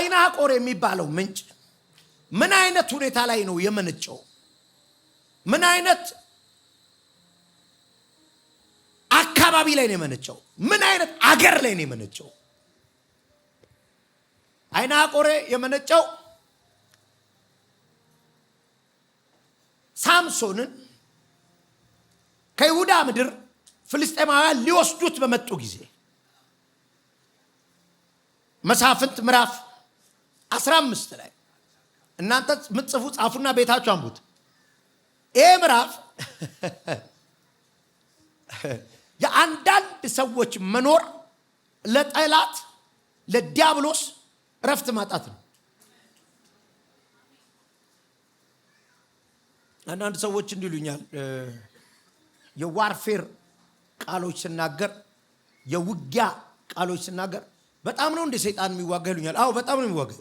አይናቆር የሚባለው ምንጭ ምን አይነት ሁኔታ ላይ ነው የመነጨው? ምን አይነት አካባቢ ላይ ነው የመነጨው? ምን አይነት አገር ላይ ነው የመነጨው? አይናቆር የመነጨው ሳምሶንን ከይሁዳ ምድር ፍልስጤማውያን ሊወስዱት በመጡ ጊዜ መሳፍንት ምዕራፍ 15 ላይ እናንተ ምጽፉ ጻፉና ቤታችሁ አንቡት። ይሄ ምዕራፍ የአንዳንድ ሰዎች መኖር ለጠላት ለዲያብሎስ ረፍት ማጣት ነው። አንዳንድ ሰዎች እንዲሉኛል የዋርፌር ቃሎች ስናገር የውጊያ ቃሎች ስናገር በጣም ነው እንደ ሰይጣን የሚዋጋ ይሉኛል። አዎ በጣም ነው የሚዋጋ።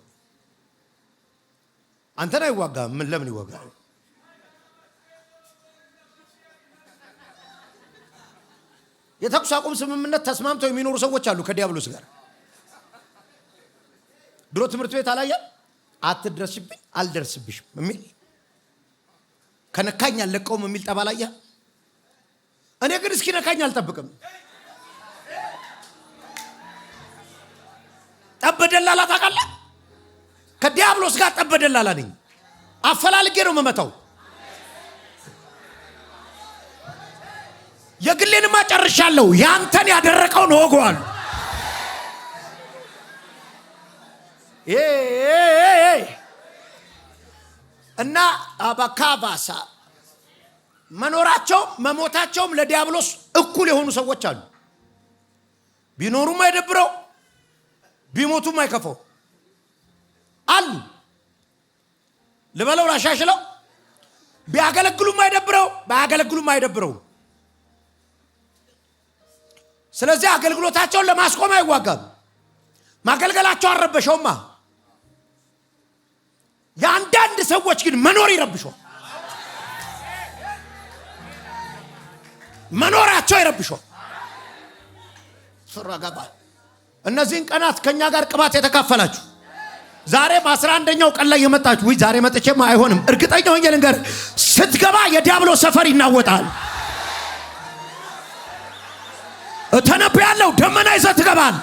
አንተን አይዋጋም። ምን ለምን ይዋጋል? የተኩስ አቁም ስምምነት ተስማምተው የሚኖሩ ሰዎች አሉ ከዲያብሎስ ጋር። ድሮ ትምህርት ቤት አላየን? አትድረስብኝ አልደርስብሽም የሚል ከነካኝ አልለቀውም የሚል ጠባላያ። እኔ ግን እስኪ ነካኝ አልጠብቅም። ጠበደላላ ታውቃለህ? ከዲያብሎስ ጋር ጠበደላላ ነኝ። አፈላልጌ ነው መመታው። የግሌንማ ጨርሻለሁ። ያንተን ያደረቀውን ወጓል። እና አባካባሳ መኖራቸው መሞታቸውም ለዲያብሎስ እኩል የሆኑ ሰዎች አሉ። ቢኖሩም አይደብረው ቢሞቱም አይከፈው አሉ። ልበለው ላሻሽለው፣ ቢያገለግሉም አይደብረው ባያገለግሉም አይደብረው። ስለዚህ አገልግሎታቸውን ለማስቆም አይዋጋም። ማገልገላቸው አረበሸውማ። የአንዳንድ ሰዎች ግን መኖር ይረብሸው፣ መኖራቸው ይረብሸው። ፍራጋባ እነዚህን ቀናት ከኛ ጋር ቅባት የተካፈላችሁ ዛሬ በ11ኛው ቀን ላይ የመጣችሁ ወይ ዛሬ መጥቼማ አይሆንም። እርግጠኛ ሆኜ ልንገር፣ ስትገባ የዲያብሎስ ሰፈር ይናወጣል። ተነብያለሁ። ደመና ይዘህ ትገባል፣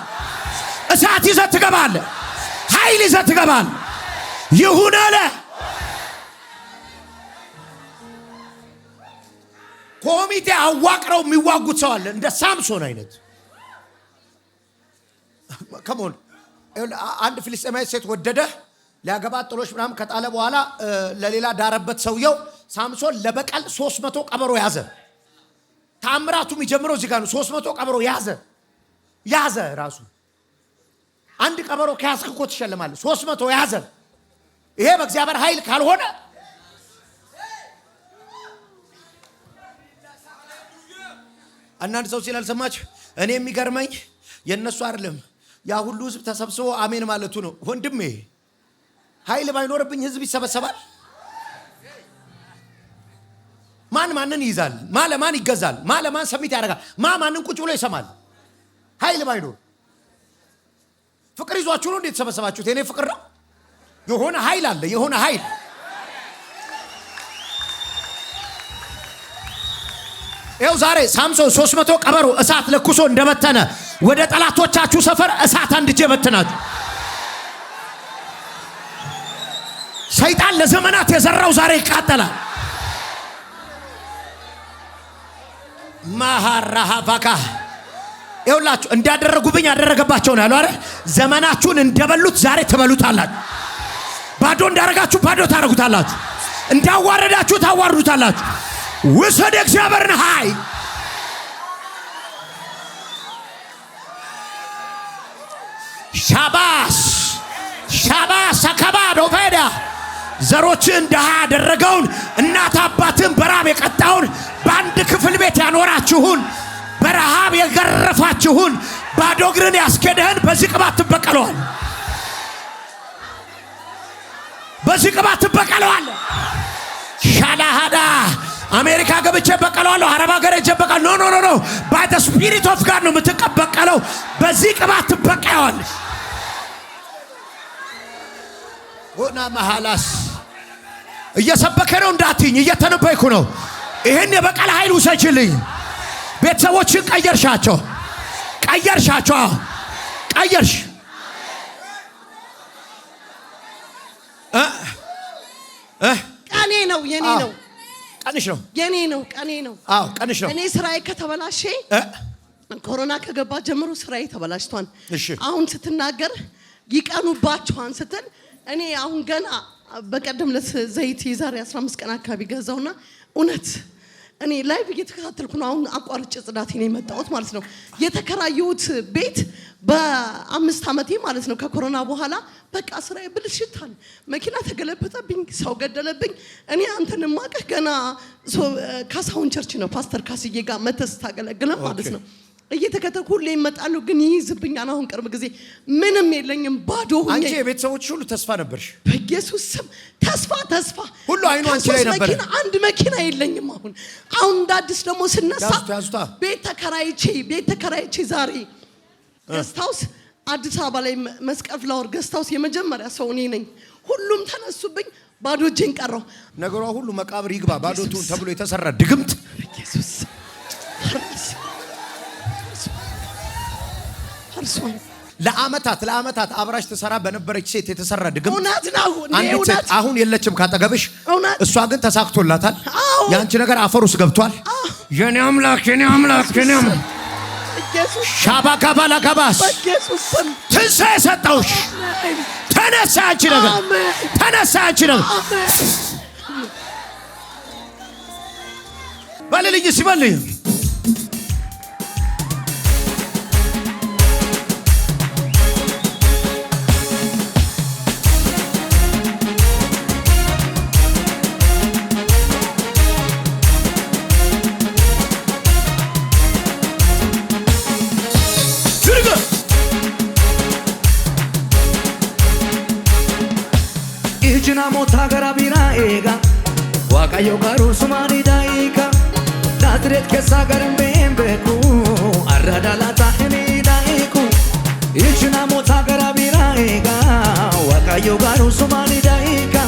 እሳት ይዘህ ትገባል፣ ኃይል ይዘህ ትገባል። ይሁን አለ። ኮሚቴ አዋቅረው የሚዋጉት ሰው አለ፣ እንደ ሳምሶን አይነት። ከሞን አንድ ፍልስጤማዊ ሴት ወደደ፣ ሊያገባት ጥሎሽ ምናምን ከጣለ በኋላ ለሌላ ዳረበት ሰውየው። ሳምሶን ለበቀል 300 ቀበሮ ያዘ። ታምራቱ የሚጀምረው እዚህ ጋር ነው። 300 ቀበሮ ያዘ ራሱ። አንድ ቀበሮ ከያዝክ እኮ ትሸልማለህ። 300 ያዘ። ይሄ በእግዚአብሔር ኃይል ካልሆነ አንዳንድ ሰው ሲል አልሰማችሁ? እኔ የሚገርመኝ የነሱ አይደለም ያ ሁሉ ህዝብ ተሰብስቦ አሜን ማለቱ ነው። ወንድሜ ኃይል ባይኖርብኝ ህዝብ ይሰበሰባል። ማን ማንን ይይዛል? ማን ይገዛል? ማን ሰሚት ያደርጋል? ማንን ቁጭ ብሎ ይሰማል? ኃይል ባይኖር ፍቅር ይዟችሁ ነው እንዴ ተሰበሰባችሁት? የኔ ፍቅር ነው። የሆነ ኃይል አለ። የሆነ ኃይል ይኸው ዛሬ ሳምሶን 300 ቀበሮ እሳት ለኩሶ እንደበተነ ወደ ጠላቶቻችሁ ሰፈር እሳት አንድጄ በትናችሁ። ሰይጣን ለዘመናት የዘራው ዛሬ ይቃጠላል። ማሃራሃባካ ይኸውላችሁ እንዳደረጉብኝ ያደረገባቸው ነው ያለው አይደል? ዘመናችሁን እንደበሉት ዛሬ ትበሉታላችሁ። ባዶ እንዳረጋችሁ ባዶ ታረጉታላችሁ። እንዳዋረዳችሁ ታዋርዱታላችሁ። ውሰድ እግዚአብሔርን ኃይል። ሻባስ አካባዶ ፈዳ ዘሮችን ደሃ ያደረገውን እናት አባትን በራብ የቀጣውን በአንድ ክፍል ቤት ያኖራችሁን በረሃብ የገረፋችሁን ባዶ እግርን ያስኬደህን በዚህ ቅባት ትበቀለዋል። በዚህ ቅባት ትበቀለዋል። ሻላሃዳ አሜሪካ ገብቼ በቀለዋለሁ፣ አረብ ሀገር ሄጄ በቀለዋለሁ። ኖ by the spirit of God ነው የምትበቀለው። በዚህ ቅባት ትበቀለዋል። ሆና መሐላስ እየሰበከ ነው እንዳትኝ እየተነበይኩ ነው። ይሄን የበቀል ኃይል ውሰጅልኝ። ቤተሰቦችን ቀየርሻቸው። ቀየርሽ ቀኔ ነው የኔ ነው ቀንሽ ነው የኔ ነው ቀኔ ነው። አዎ ቀንሽ ነው። እኔ ስራዬ ከተበላሸ ኮሮና ከገባ ጀምሮ ስራዬ ተበላሽቷል። አሁን ስትናገር ይቀኑባቸዋል ስትል እኔ አሁን ገና በቀደም ለዘይት የዛሬ 15 ቀን አካባቢ ገዛውና እውነት እኔ ላይቭ እየተከታተልኩ ነው። አሁን አቋርጬ ጽዳቴ ነው የመጣሁት ማለት ነው። የተከራየሁት ቤት በ5 ዓመቴ ማለት ነው ከኮሮና በኋላ በቃ ስራዬ ብልሽታል። መኪና ተገለበጠብኝ፣ ሰው ገደለብኝ። እኔ አንተን ማቀህ ገና ካሳሁን ቸርች ነው ፓስተር ካስዬ ጋር መተስ ታገለግለ ማለት ነው። እየተከተልኩ ሁሌ እመጣለሁ ግን ይይዝብኛል። አሁን ቅርብ ጊዜ ምንም የለኝም ባዶ ሆኜ። አንቺ የቤተሰቦችሽ ሁሉ ተስፋ ነበርሽ። በኢየሱስ ስም ተስፋ ሁሉ አይኑ አንቺ ላይ ነበር። አንድ መኪና የለኝም። አሁን እንዳዲስ ደግሞ ስነሳ ቤት ተከራይቼ ዛሬ ገስታውስ አዲስ አበባ ላይ መስቀል ፍላወር ገስታውስ የመጀመሪያ ሰው እኔ ነኝ። ሁሉም ተነሱብኝ፣ ባዶ እጄን ቀረው። ነገሯ ሁሉ መቃብር ይግባ ባዶ ትሁን ተብሎ የተሰራ ድግምት በኢየሱስ ለአመታት አብራሽ ተሰራ በነበረች ሴት የተሰራ ድግምት እውነት ነው። አንዲት ሴት አሁን የለችም ካጠገብሽ። እሷ ግን ተሳክቶላታል። ያንቺ ነገር አፈር ውስጥ ገብቷል። የኔ አምላክ ኢየሱስ ሻባካባላ ጋባስ በኢየሱስ ስም ትንሣኤ ሰጠውሽ። ተነሳ አንቺ ነገር በልልኝ ሲበልኝ Moota gara bira eega Waaqayyo garuu sumaani daayika Naazreet keessa garin beeku Arrada laata inni daayiku Ijjina moota gara bira eega Waaqayyo garuu sumaani daayika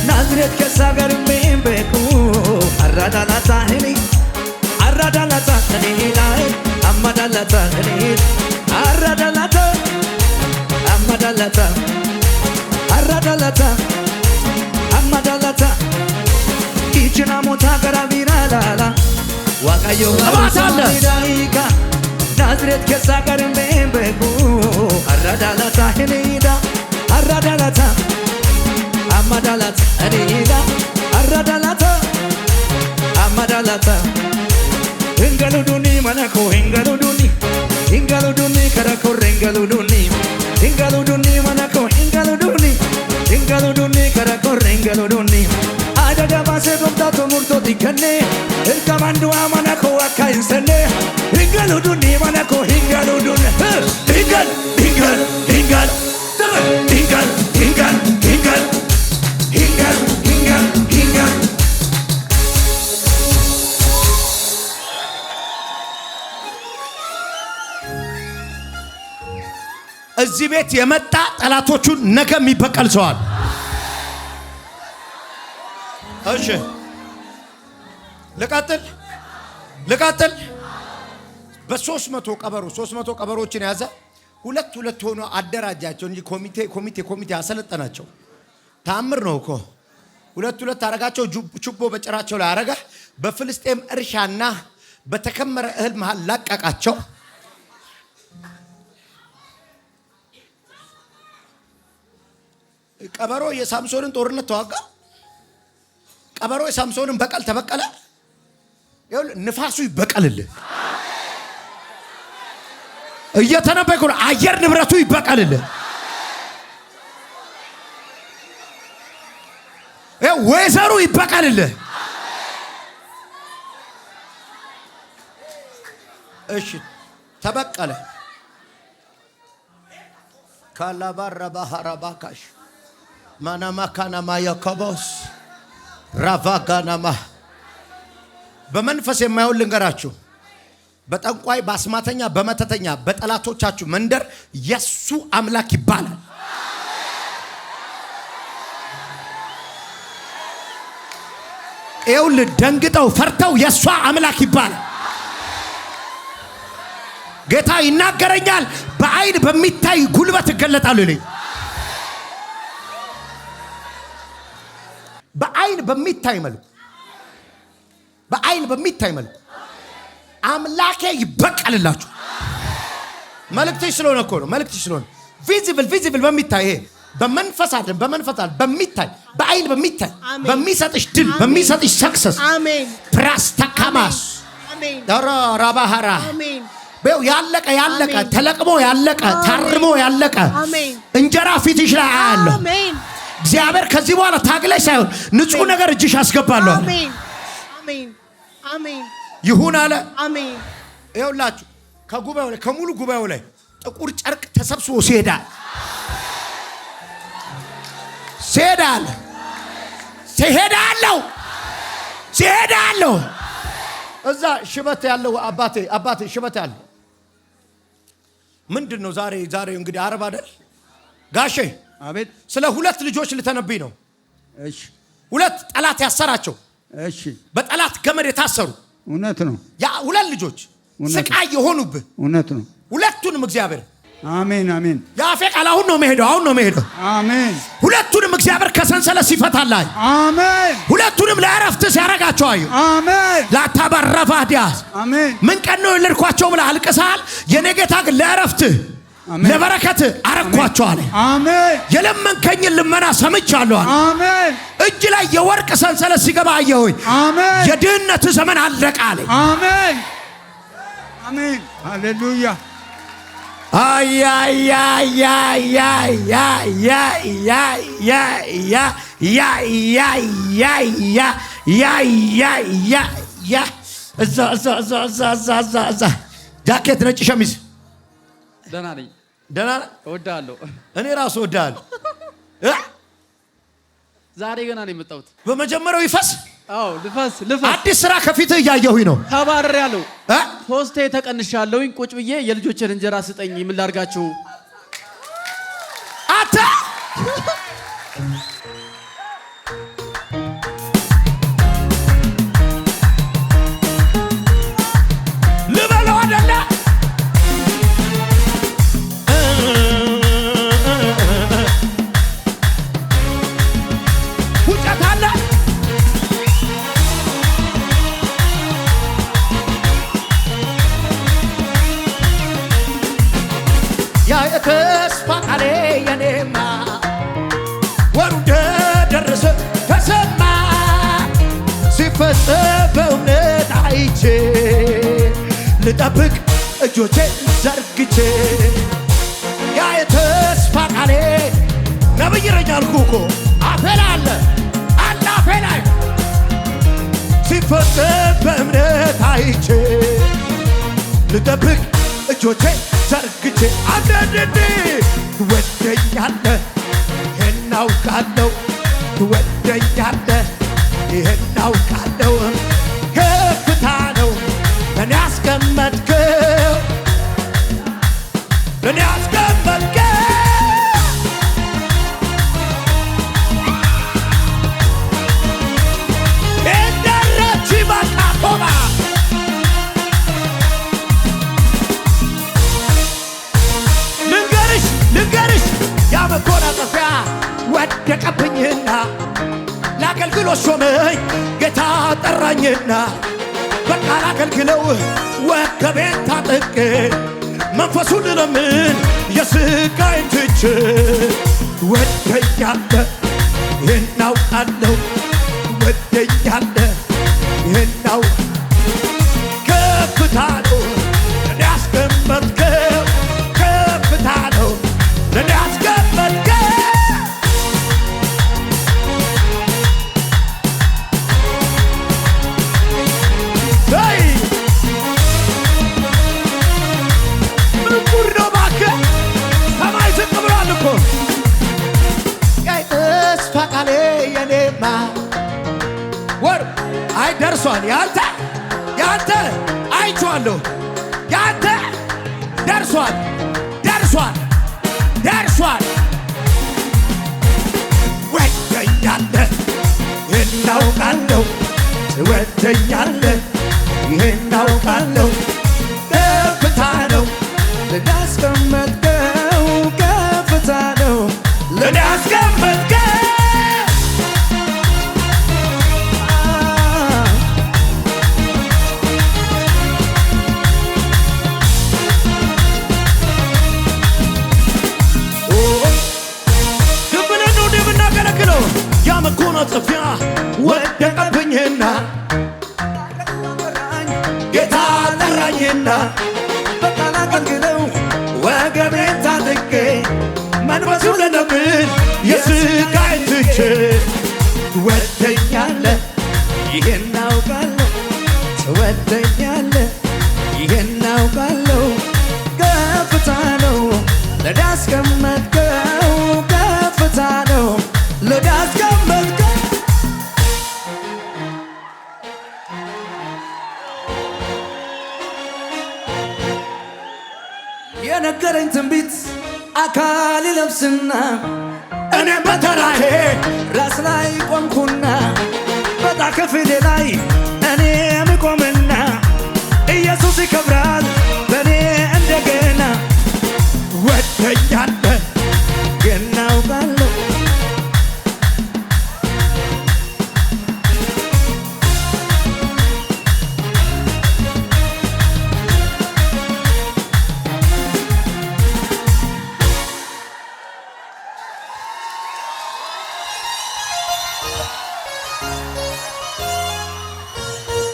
Naazreet keessa garin beeku Arrada laata inni daayi Amma dalata inni Arrada laata Amma dalata Arrada laata Amadalata Ijina moota gara bira lala Waaqayyo garuu sumaani daayika Naazreet keessa garin beeku Arradalata hiniida Arradalata Amadalata hiniida Arradalata Amadalata Hingaluduni manako hingaluduni karakorre hingaluduni manako hingaluduni karakorre hingaluduni adada baase gomtaatu murtooti kenne ergamandu amanako akka hinsenne hingaluduni manako hingaluduni hingal እዚህ ቤት የመጣ ጠላቶቹን ነገ የሚበቀል ሰዋል። እሺ ልቀጥል። በ300 ቀበሮችን ያዘ። ሁለት ሆኖ አደራጃቸው እንጂ ኮሚቴ አሰለጠናቸው። ታምር ነው እኮ። ሁለት አረጋቸው። ችቦ በጭራቸው ላይ አረጋ። በፍልስጤም እርሻና በተከመረ እህል መሃል ላቀቃቸው። ቀበሮ የሳምሶንን ጦርነት ተዋጋ። ቀበሮ የሳምሶንን በቀል ተበቀለ። ይኸውልህ ንፋሱ ይበቀልልህ። እየተነበይኩ ነው። አየር ንብረቱ ይበቀልልህ። ወይዘሩ ይበቀልልህ። እሺ ተበቀለ። ካላባራ ባህራባካሽ ማናማ ካናማ ያከቦስ ራቫጋናማ በመንፈስ የማይሆን ልንገራችሁ። በጠንቋይ በአስማተኛ በመተተኛ በጠላቶቻችሁ መንደር የሱ አምላክ ይባላል። ይኸውልህ ደንግጠው ፈርተው የእሷ አምላክ ይባላል። ጌታ ይናገረኛል። በአይን በሚታይ ጉልበት እገለጣለሁ ይለኝ። በአይን በሚታይ መልኩ በአይን በሚታይ መልኩ አምላኬ ይበቀልላችሁ። መልእክትሽ ስለሆነ እኮ ነው። መልእክትሽ ስለሆነ ቪዚብል በሚታይ ይሄ በመንፈስ አይደለም፣ በመንፈስ አይደለም፣ በሚታይ በአይን በሚታይ በሚሰጥሽ ድል በሚሰጥሽ ሰክሰስ አሜን። ፕራስታካማስ አሜን። ራባሃራ በው ያለቀ ተለቅሞ ያለቀ ታርሞ ያለቀ እንጀራ ፊትሽ ላይ አያለሁ። አሜን። እግዚአብሔር ከዚህ በኋላ ታግለሽ ሳይሆን ንጹህ ነገር እጅሽ አስገባለሁ። አሜን አሜን አሜን ይሁን አለ። አሜን። ይኸውላችሁ ከጉባኤው ላይ ከሙሉ ጉባኤው ላይ ጥቁር ጨርቅ ተሰብስቦ ሲሄዳል ሲሄዳለሁ እዛ ሽበት ያለው አባቴ ሽበት ያለው ምንድን ነው? ዛሬ እንግዲህ ዓርብ አይደል ጋሼ? አቤት። ስለ ሁለት ልጆች ልተነብይ ነው። እሺ። ሁለት ጠላት ያሰራቸው፣ እሺ፣ በጠላት ገመድ የታሰሩ እውነት ነው። ያ ሁለት ልጆች ስቃይ የሆኑብህ እውነት ነው። ሁለቱንም እግዚአብሔር አሜን አሜን። የአፌ ቃል አሁን ነው መሄደው። አሜን። ሁለቱንም እግዚአብሔር ከሰንሰለት ሲፈታላህ። አሜን። ሁለቱንም ለእረፍት ሲያረጋቸው አዩ። አሜን። ላታበረፋ ዲያስ አሜን። ምን ቀን ነው የልርኳቸው ብለህ አልቅሰሃል። የኔ ጌታ ግን ለእረፍት ለበረከት አረኳቸው አለ። አሜን። የለመንከኝን ልመና ሰምቻለሁ አለ። አሜን። እጅ ላይ የወርቅ ሰንሰለት ሲገባ አየሁኝ። አሜን። የድህነት ዘመን አለቀ አለ። አሜን አሜን። ሃሌሉያ። እዛ ጃኬት ነጭ ሸሚዝ ደህና ነኝ። ደህና እወድሃለሁ። እኔ ራሱ እወድሃለሁ። ዛሬ ገና ነው የመጣሁት። በመጀመሪያው ይፈስ። አዎ ልፈስ። አዲስ ስራ ከፊትህ እያየሁኝ ነው። ተባርሬያለሁ። ፖስቴ ተቀንሻለሁኝ። ቁጭ ብዬ የልጆችን እንጀራ ስጠኝ ምን ላድርጋችሁ? አታ ልበለው አይደለ ውጨት አለ። ያ የተስፋ ቃሌ የኔማ ወሩ ደረሰ ተሰማ ሲፈጸም በእውነት አይቼ ልጠብቅ እጆቼ ዘርግቼ ያ የተስፋ ቃሌ ነብይ ይረኛል አልኩህ እኮ አፌ ላይ አለ አፌ ላይ ሲፈጸም በእምነት አይቼ ልጠብቅ እጆቼ ዘርግቼ አንዳንዴ ትወደኛለህ ይሄን አውቃለሁ ትወደኛለህ ይሄን አውቃለሁ ከፍታ ነው ለኔ ያስቀመጥከው ለኔ ያስቀመጥከው እንደረቺ ባካቶባ ልንገርሽ ያ መጎናጸፊያ ወደቀብኝና ለአገልግሎት ሾመኝ ጌታ ጠራኝና በቃ ላገልግለው ወገቤን ታጥቄ መንፈሱን ልለምን የስቃይን ትቼ ትወደኛለህ ይህን አውቃለሁ ትወደኛለህ ይህን ከፍታ ነው ለኔ ያስቀመጥከው ከፍታ ነው ለኔ ያስቀመጥከው ምን ጉድ ነው እባክህ ሰማይ ዝቅ ብሏል እኮ ተስፋ ቃሌ የኔማ ወር አይ ደርሷል ያንተ አይቼዋለሁ ያንተ ደርሷል ወደኛለህ እናውቃለሁ ትወደኛለህ ይሄን አውቃለሁ ከፍታ ነው ለኔ ያስቀመጥከው ከፍታ ነው ለኔ ያስቀመጥከው መጎናጸፊያ ወደቀብኝና ጌታ ጠራኝና በቃል አገልግለው ወገቤን ታጥቄ መንፈሱ ለነምን የስቃይ ትቼ ትወደኛለህ ይሄን አውቃለሁ ትወደኛለህ ይሄን አውቃለሁ ከፍታ ነው ለኔ ያስቀመጥከው ከፍታ ነው ለኔ ያስቀመጥከው የነገረኝ ትንቢት አካል ይለብስና እኔም በተራዬ ራስ ላይ ቆምኩና በጣ ከፊቴ ላይ እኔም ቆምና ኢየሱስ ይከብራል በእኔ እንደገና ወደኛለህ ግን አውቃለሁ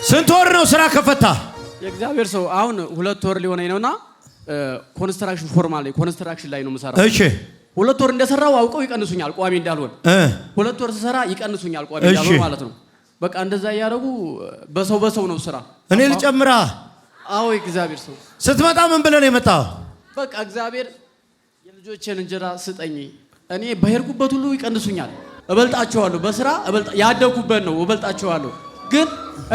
ስንት ወር ነው ስራ ከፈታ? የእግዚአብሔር ሰው አሁን 2 ወር ሊሆነኝ ነውና ኮንስትራክሽን ፎርማል ኮንስትራክሽን ላይ ነው የምሰራው። እሺ 2 ወር እንደሰራው አውቀው ይቀንሱኛል ቋሚ እንዳልሆን 2 ወር ስሰራ ይቀንሱኛል ቋሚ እንዳልሆን ማለት ነው። በቃ እንደዛ ያያረጉ በሰው ነው ስራ። እኔ ልጨምራ? አዎ የእግዚአብሔር ሰው ስትመጣ ምን ብለህ ነው የመጣው? በቃ እግዚአብሔር የልጆቼን እንጀራ ስጠኝ፣ እኔ በሄድኩበት ሁሉ ይቀንሱኛል፣ እበልጣቸዋለሁ፣ በስራ ያደኩበት ነው እበልጣቸዋለሁ፣ ግን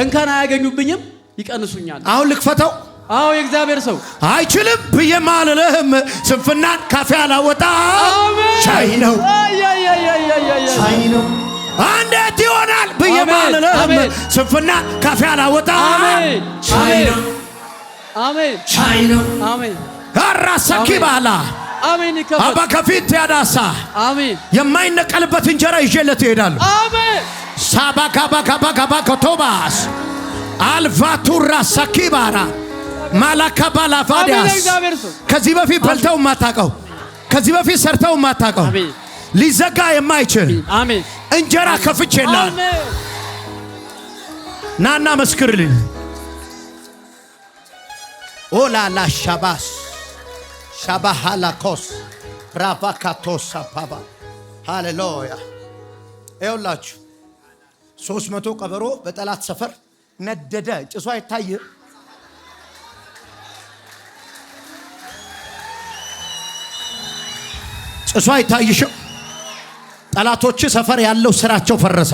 እንከን አያገኙብኝም፣ ይቀንሱኛል። አሁን ልክፈተው? አዎ የእግዚአብሔር ሰው አይችልም ብዬ ማልልህም፣ ስንፍናን ካፌ አላወጣ ቻይ ነው ቻይ ነው እንዴት ይሆናል ብዬ ማልልህም፣ ስንፍናን ካፌ አላወጣ ቻይ ነው አሜን ቻይ ነው አሜን አራሰኪ ባላ አሜን ይከፈት አባ ከፊት ያዳሳ አሜን የማይነቀልበት እንጀራ ይዤለት ይሄዳሉ። አሜን ሳባካባካባካባ ኮቶባስ አልቫቱራ ሰኪባራ ማላካባላ ፋዲያስ ከዚህ በፊት በልተው ማታቀው ከዚህ በፊት ሰርተው ማታቀው ሊዘጋ የማይችል አሜን እንጀራ ከፍቼላል። ናና መስክርልኝ። ኦላላ ሻባስ ሻባሃላኮስ ራቫካቶስ አፓባ ሃሌሉያ። ይኸውላችሁ 300 ቀበሮ በጠላት ሰፈር ነደደ። ጭሷ አይታይ ጭሷ አይታይሽም። ጠላቶች ሰፈር ያለው ስራቸው ፈረሰ።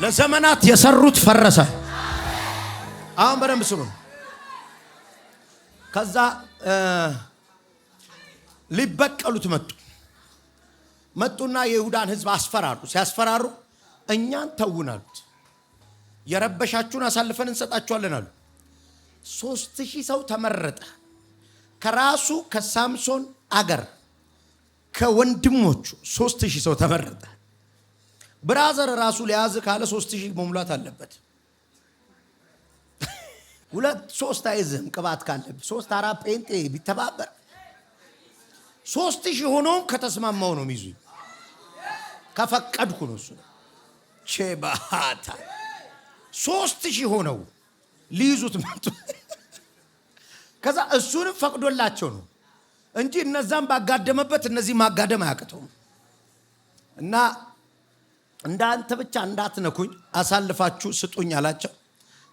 ለዘመናት የሰሩት ፈረሰ። አሁን በደንብ ስሙ። ከዛ ሊበቀሉት መጡና የይሁዳን ህዝብ አስፈራሩ። ሲያስፈራሩ እኛን ተውናሉት፣ የረበሻችሁን አሳልፈን እንሰጣችኋለን አሉ። 3000 ሰው ተመረጠ። ከራሱ ከሳምሶን አገር ከወንድሞቹ 3000 ሰው ተመረጠ። ብራዘር ራሱ ሊያዝ ካለ 3000 መሙላት አለበት። 2-3 አይዝም ቅባት ካለበት 3-4 ጴንጤ ቢተባበር 3000 ሆነው ከተስማማው ነው የሚይዙኝ። ከፈቀድኩ ነው እሱ ቼባታ 3000 ሆነው ሊይዙት መጡ። ከዛ እሱንም ፈቅዶላቸው ነው እንጂ እነዛም ባጋደመበት እነዚህ ማጋደም አያቅተውም። እና እንዳንተ ብቻ እንዳትነኩኝ አሳልፋችሁ ስጡኝ አላቸው።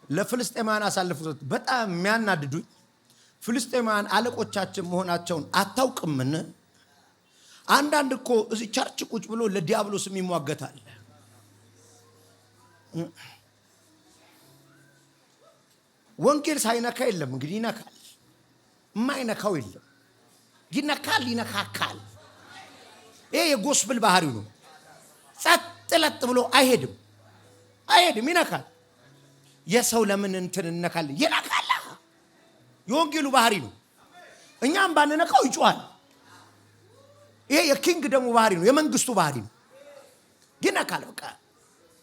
ለፍልስጤማውያን አሳልፉት። በጣም የሚያናድዱኝ ፍልስጤማውያን አለቆቻችን መሆናቸውን አታውቅምን? አንዳንድ እኮ እዚህ ቸርች ቁጭ ብሎ ለዲያብሎስ ይሟገታል። ወንጌል ሳይነካ የለም። እንግዲህ ይነካል፣ የማይነካው የለም። ይነካል፣ ይነካካል። ይሄ የጎስፕል ባህሪው ነው። ጸጥ ለጥ ብሎ አይሄድም። አይሄድም፣ ይነካል። የሰው ለምን እንትን እነካል? ይነካል። የወንጌሉ ባህሪ ነው። እኛም ባንነካው ይጮሃል። ይሄ የኪንግ ደግሞ ባህሪ ነው፣ የመንግስቱ ባህሪ ነው። ይነካል። በቃ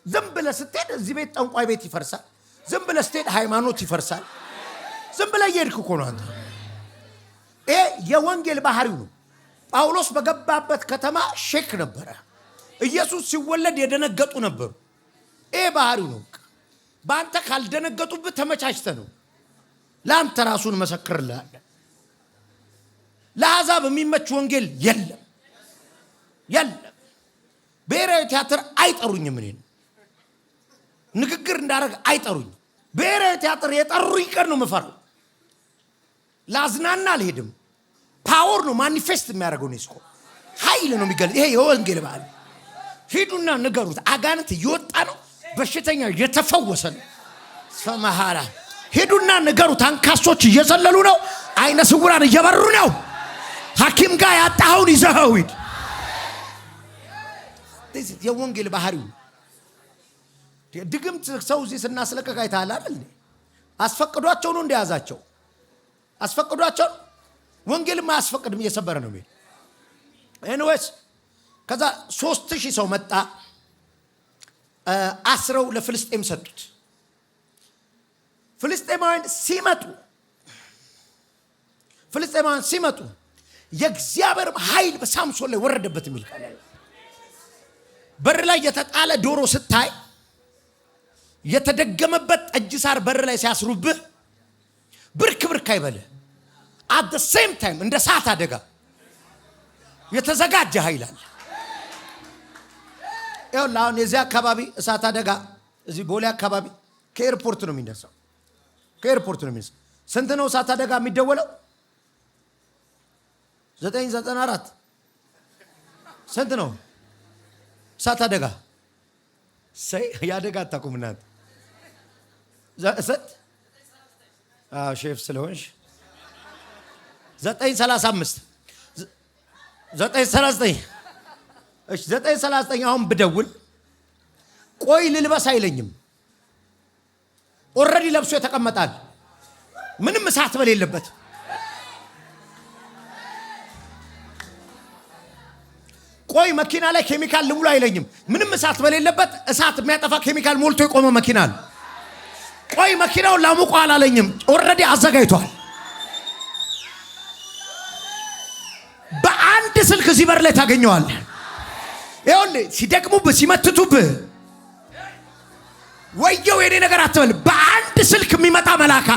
ዝም ብለህ ስትሄድ እዚህ ቤት ጠንቋይ ቤት ይፈርሳል። ዝም ብለህ ስትሄድ ሃይማኖት ይፈርሳል። ዝም ብለህ እየሄድክ እኮ ነው አንተ። ይሄ የወንጌል ባህሪው ነው። ጳውሎስ በገባበት ከተማ ሼክ ነበረ። ኢየሱስ ሲወለድ የደነገጡ ነበሩ። ይሄ ባህሪው ነው። በአንተ ካልደነገጡብህ ተመቻችተ ነው። ለአንተ ራሱን መሰክርልሃለሁ። ለአሕዛብ የሚመች ወንጌል የለም የለም። ብሔራዊ ቲያትር አይጠሩኝም። እኔን ንግግር እንዳደረግ አይጠሩኝም። ብሔራዊ ቲያትር የጠሩኝ ቀን ነው የምፈራው። ላዝናና አልሄድም። ፓወር ነው ማኒፌስት የሚያደርገው ነው። እስኮ ኃይል ነው የሚገልጽ። ይሄ የወንጌል ባህል። ሂዱና ንገሩት። አጋንንት እየወጣ ነው። በሽተኛ እየተፈወሰ ነው። ሰማሃራ ሂዱና ንገሩት። አንካሶች እየዘለሉ ነው። አይነ ስውራን እየበሩ ነው። ሐኪም ጋር ያጣኸውን ይዘኸው ሂድ። የወንጌል ባህሪው ድግምት ሰው እዚህ ስናስለቀቅ አይተሃል አይደል? አስፈቅዷቸው ነው እንደያዛቸው አስፈቅዷቸው። ወንጌልም አያስፈቅድም፣ እየሰበረ ነው የሚል። ኤኒዌይስ ከዛ 3000 ሰው መጣ። አስረው ለፍልስጤም ሰጡት። ፍልስጤማውያን ሲመጡ የእግዚአብሔር ኃይል በሳምሶን ላይ ወረደበት የሚል ቃል። በር ላይ የተጣለ ዶሮ ስታይ የተደገመበት ጠጅ ሳር በር ላይ ሲያስሩብህ ብርክ ብርክ አይበልህ። at the same time እንደ ሰዓት አደጋ የተዘጋጀ ኃይል አለ። ይኸውልህ አሁን የዚህ አካባቢ እሳት አደጋ እዚህ ቦሌ አካባቢ ከኤርፖርት ነው የሚነሳው። ስንት ነው እሳት አደጋ የሚደወለው? 994 ስንት ነው እሳት አደጋ? ያደጋ አታውቁም እናንተ። ሼፍ ስለሆንሽ 935 939 እሺ 939 አሁን ብደውል ቆይ ልልበስ አይለኝም። ኦልሬዲ ለብሶ የተቀመጣል፣ ምንም እሳት በሌለበት። ቆይ መኪና ላይ ኬሚካል ልሙላ አይለኝም፣ ምንም እሳት በሌለበት። እሳት የሚያጠፋ ኬሚካል ሞልቶ የቆመ መኪና አለ። ቆይ መኪናውን ላሙቁ አላለኝም፣ ኦልሬዲ አዘጋጅቷል። በአንድ ስልክ እዚህ በር ላይ ታገኘዋለህ። ይኸውልህ ሲደግሙብህ ሲመትቱብህ ወየው የኔ ነገር አትበል። በአንድ ስልክ የሚመጣ መልአክ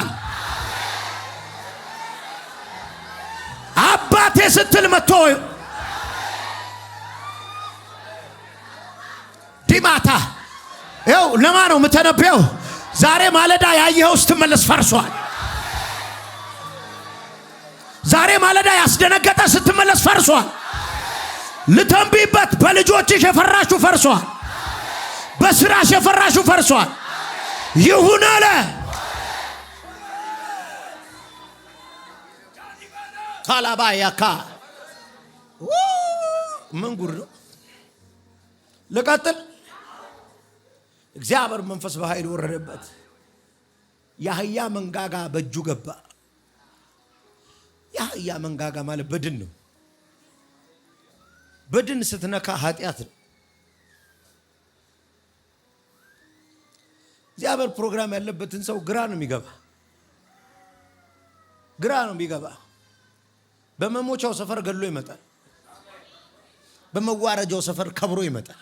አባቴ ስትል መጥቶ ዲማታ ይኸው ለማ ነው የምተነበየው። ዛሬ ማለዳ ያየኸው ስትመለስ ፈርሷል። ዛሬ ማለዳ ያስደነገጠ ስትመለስ ፈርሷል። ልተንብይበት። በልጆችሽ የፈራሹ ፈርሷል። በስራሽ የፈራሹ ፈርሷል። ይሁን አለ። ካላባያካ ምን ጉድ ነው? ልቀጥል። እግዚአብሔር መንፈስ በኃይል ወረደበት። የአህያ መንጋጋ በእጁ ገባ። የአህያ መንጋጋ ማለት በድን ነው። በድን ስትነካ ኃጢአት ነው። እግዚአብሔር ፕሮግራም ያለበትን ሰው ግራ ነው የሚገባ። በመሞቻው ሰፈር ገሎ ይመጣል። በመዋረጃው ሰፈር ከብሮ ይመጣል።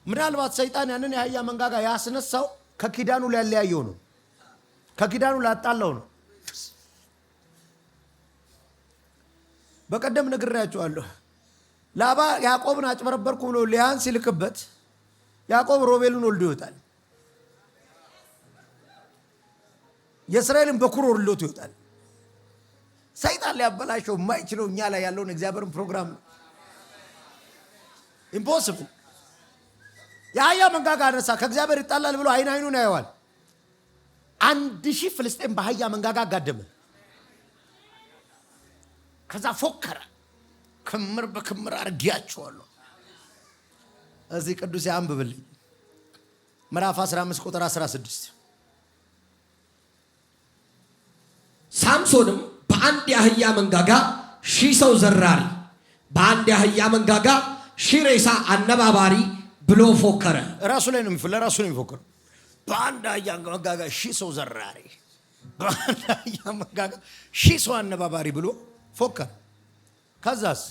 ምናልባት ሰይጣን ያንን የአህያ መንጋጋ ያስነሳው ከኪዳኑ ሊያለያየው ነው። ከኪዳኑ ላጣላው ነው። በቀደም ነግሬያቸዋለሁ። ላባ ያዕቆብን አጭበረበርኩ ብሎ ሊያን ሲልክበት ያዕቆብ ሮቤልን ወልዶ ይወጣል። የእስራኤልን በኩር ወልዶት ይወጣል። ሰይጣን ሊያበላሸው የማይችለው እኛ ላይ ያለውን እግዚአብሔርን ፕሮግራም ኢምፖሲብል። የአህያ መንጋጋ አነሳ። ከእግዚአብሔር ይጣላል ብሎ አይኑን ያየዋል። 1000 ፍልስጤም በአህያ መንጋጋ አጋደመ። ከዛ ፎከረ። ክምር በክምር አርጊያቸዋለሁ። እዚህ ቅዱስ ያንብብልኝ ምዕራፍ 15 ቁጥር 16 ሳምሶንም በአንድ የአህያ መንጋጋ 1000 ሰው ዘራሪ በአንድ የአህያ መንጋጋ 1000 ሬሳ አነባባሪ ብሎ ፎከረ። ራሱ ላይ ነው ለራሱ ነው የሚፎክረው። በአንድ አህያ መንጋጋ 1000 ሰው ዘራሪ በአንድ አህያ መንጋጋ 1000 ሰው አነባባሪ ብሎ ፎከረ። ከዛስ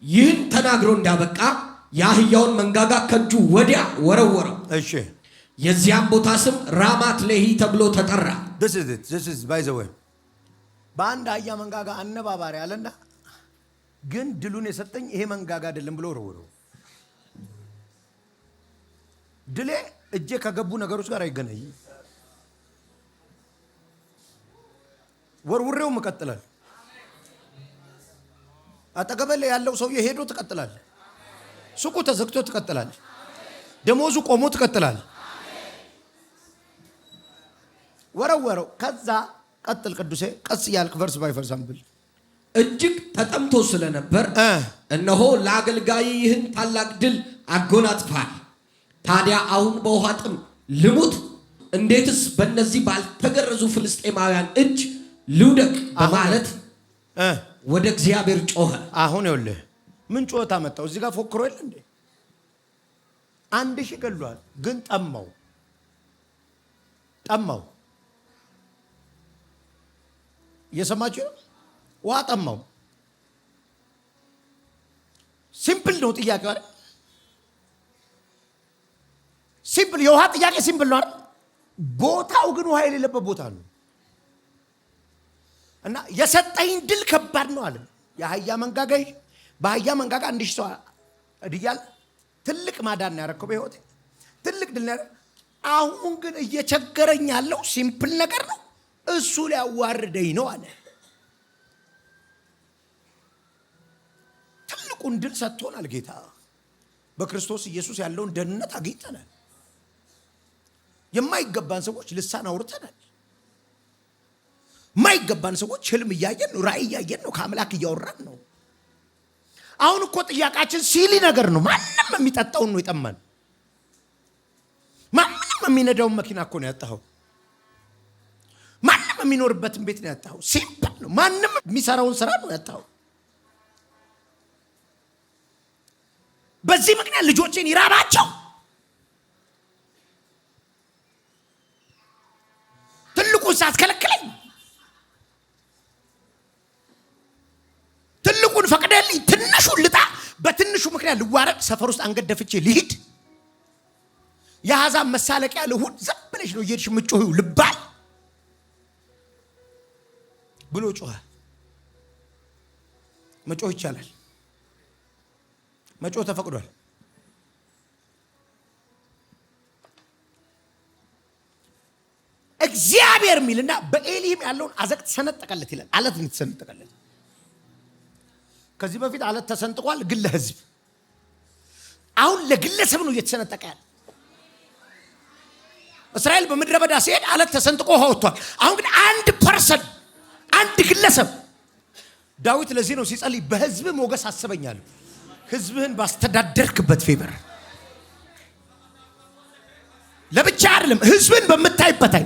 ይህን ተናግሮ እንዳበቃ የአህያውን መንጋጋ ከእጁ ወዲያ ወረወረው። እሺ የዚያም ቦታ ስም ራማት ሌሂ ተብሎ ተጠራ። this is by the way በአንድ አህያ መንጋጋ አነባባሪ አለና ግን ድሉን የሰጠኝ ይሄ መንጋጋ አይደለም ብሎ ወረወረው። ድሌ እጄ ከገቡ ነገሮች ጋር አይገናኝም። ወርውሬው መቀጠላል። አጠገበለ ያለው ሰው የሄዶ ተቀጥላል። ሱቁ ተዘግቶ ተቀጥላል። ደሞዙ ቆሞ ተቀጥላል። ወረወረው። ከዛ ቀጥል ቅዱሴ ቀስ ያልክ ቨርስ ባይ ቨርስ አንብል። እጅግ ተጠምቶ ስለነበር እነሆ ለአገልጋይ ይህን ታላቅ ድል አጎናጽፋል። ታዲያ አሁን በውሃ ጥም ልሙት? እንዴትስ በእነዚህ ባልተገረዙ ፍልስጤማውያን እጅ ልውደቅ? በማለት ወደ እግዚአብሔር ጮኸ። አሁን ይኸውልህ ምን ጮኸት አመጣው? እዚህ ጋር ፎክሮ የለ እንዴ? 1000 ገሏል፣ ግን ጠማው። እየሰማችሁ ነው? ውሃ ጠማው። ሲምፕል ነው ጥያቄው አይደል? ሲምፕል የውሃ ጥያቄ ሲምፕል ነው አይደል? ቦታው ግን ውሃ የሌለበት ቦታ ነው። እና የሰጠኝ ድል ከባድ ነው አለ። የአህያ መንጋጋ በአህያ መንጋጋ 1000 ሰው እድያል ትልቅ ማዳን ነው ያደረከው በህይወቴ ትልቅ ድል ነው። አሁን ግን እየቸገረኝ ያለው ሲምፕል ነገር ነው፣ እሱ ሊያዋርደኝ ነው አለ። ትልቁን ድል ሰጥቶናል ጌታ። በክርስቶስ ኢየሱስ ያለውን ደህንነት አግኝተናል። የማይገባን ሰዎች ልሳን አውርተናል። የማይገባን ሰዎች ህልም እያየን ነው፣ ራእይ እያየን ነው፣ ከአምላክ እያወራን ነው። አሁን እኮ ጥያቄያችን ሲሊ ነገር ነው። ማንም የሚጠጣውን ነው የጠማን። ማንም የሚነዳውን መኪና እኮ ነው ያጣኸው። ማንም የሚኖርበትን ቤት ነው ያጣኸው። ሲምፕል ነው። ማንም የሚሰራውን ስራ ነው ያጣኸው። በዚህ ምክንያት ልጆቼን ይራባቸው ትልቁን ሳትከለክለኝ ትልቁን ፈቅደልኝ ትንሹን ልጣ በትንሹ ምክንያት ልዋረድ ሰፈር ውስጥ አንገት ደፍቼ ልሂድ የአሕዛብ መሳለቂያ ልሁን ዝም ብለሽ ነው እየሄድሽ የምትጮኺው ልባል ብሎ ጮኸ። መጮህ ይቻላል። መጮህ ተፈቅዷል። እግዚአብሔር ሚልና በኤሊም ያለውን አዘቅት ሰነጠቀለት ይላል። አለት እንተሰነጠቀለት። ከዚህ በፊት አለት ተሰንጥቋል፣ ግን ለህዝብ አሁን ለግለሰብ ነው እየተሰነጠቀ ያለ። እስራኤል በምድረ በዳ ሲሄድ አለት ተሰንጥቆ ውሃ ወጥቷል። አሁን ግን አንድ ፐርሰን አንድ ግለሰብ ዳዊት ለዚህ ነው ሲጸልይ በህዝብ ሞገስ አስበኛለሁ። ህዝብህን ባስተዳደርክበት ፌቨር ለብቻ አይደለም፣ ህዝብን በምታይበት አይ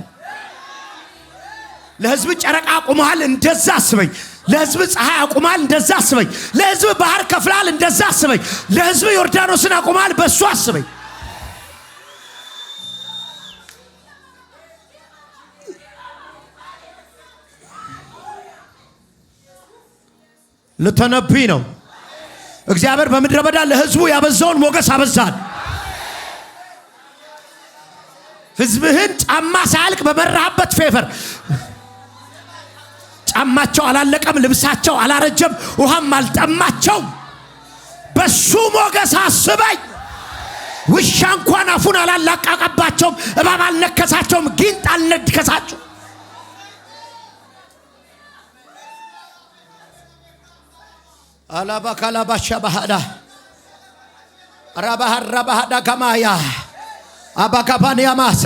ለህዝብ ጨረቃ አቁመሃል፣ እንደዛ አስበኝ። ለህዝብ ፀሐይ አቁመሃል፣ እንደዛ አስበኝ። ለህዝብ ባህር ከፍላል፣ እንደዛ አስበኝ። ለህዝብ ዮርዳኖስን አቁመሃል፣ በሱ አስበኝ። ልተነብይ ነው። እግዚአብሔር በምድረ በዳ ለህዝቡ ያበዛውን ሞገስ አበዛል። ህዝብህን ጫማ ሳያልቅ በመራህበት ፌቨር ጫማቸው አላለቀም፣ ልብሳቸው አላረጀም፣ ውሃም አልጠማቸው። በሱ ሞገስ አስበኝ። ውሻ እንኳን አፉን አላላቀቀባቸውም፣ እባብ አልነከሳቸውም፣ ጊንጥ አልነከሳቸው። አላባ ካላባሻ ባህዳ ረባሃ ረባሃዳ ከማያ አባካባንያ ማሳ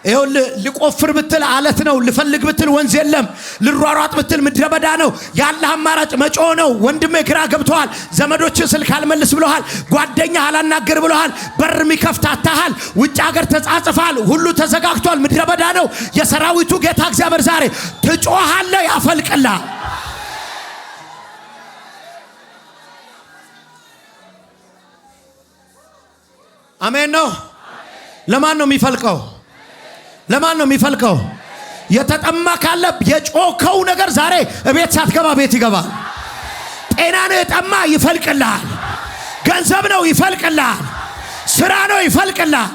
ይኸው ልቆፍር ብትል አለት ነው። ልፈልግ ብትል ወንዝ የለም። ልሯሯጥ ብትል ምድረ በዳ ነው። ያለ አማራጭ መጮ ነው። ወንድሜ ግራ ገብቶሃል። ዘመዶችን ስልክ አልመልስ ብለዋል። ጓደኛ አላናገር ብለዋል። በር የሚከፍት አታሃል። ውጭ ሀገር ተጻጽፋል። ሁሉ ተዘጋግቷል። ምድረ በዳ ነው። የሰራዊቱ ጌታ እግዚአብሔር ዛሬ ትጮሃለህ፣ ያፈልቅልሃል። አሜን ነው። ለማን ነው የሚፈልቀው? ለማን ነው የሚፈልቀው? የተጠማ ካለ የጮከው ነገር ዛሬ እቤት ሳትገባ ቤት ይገባል። ጤና ነው የጠማ ይፈልቅልሃል። ገንዘብ ነው ይፈልቅልሃል። ስራ ነው ይፈልቅልሃል።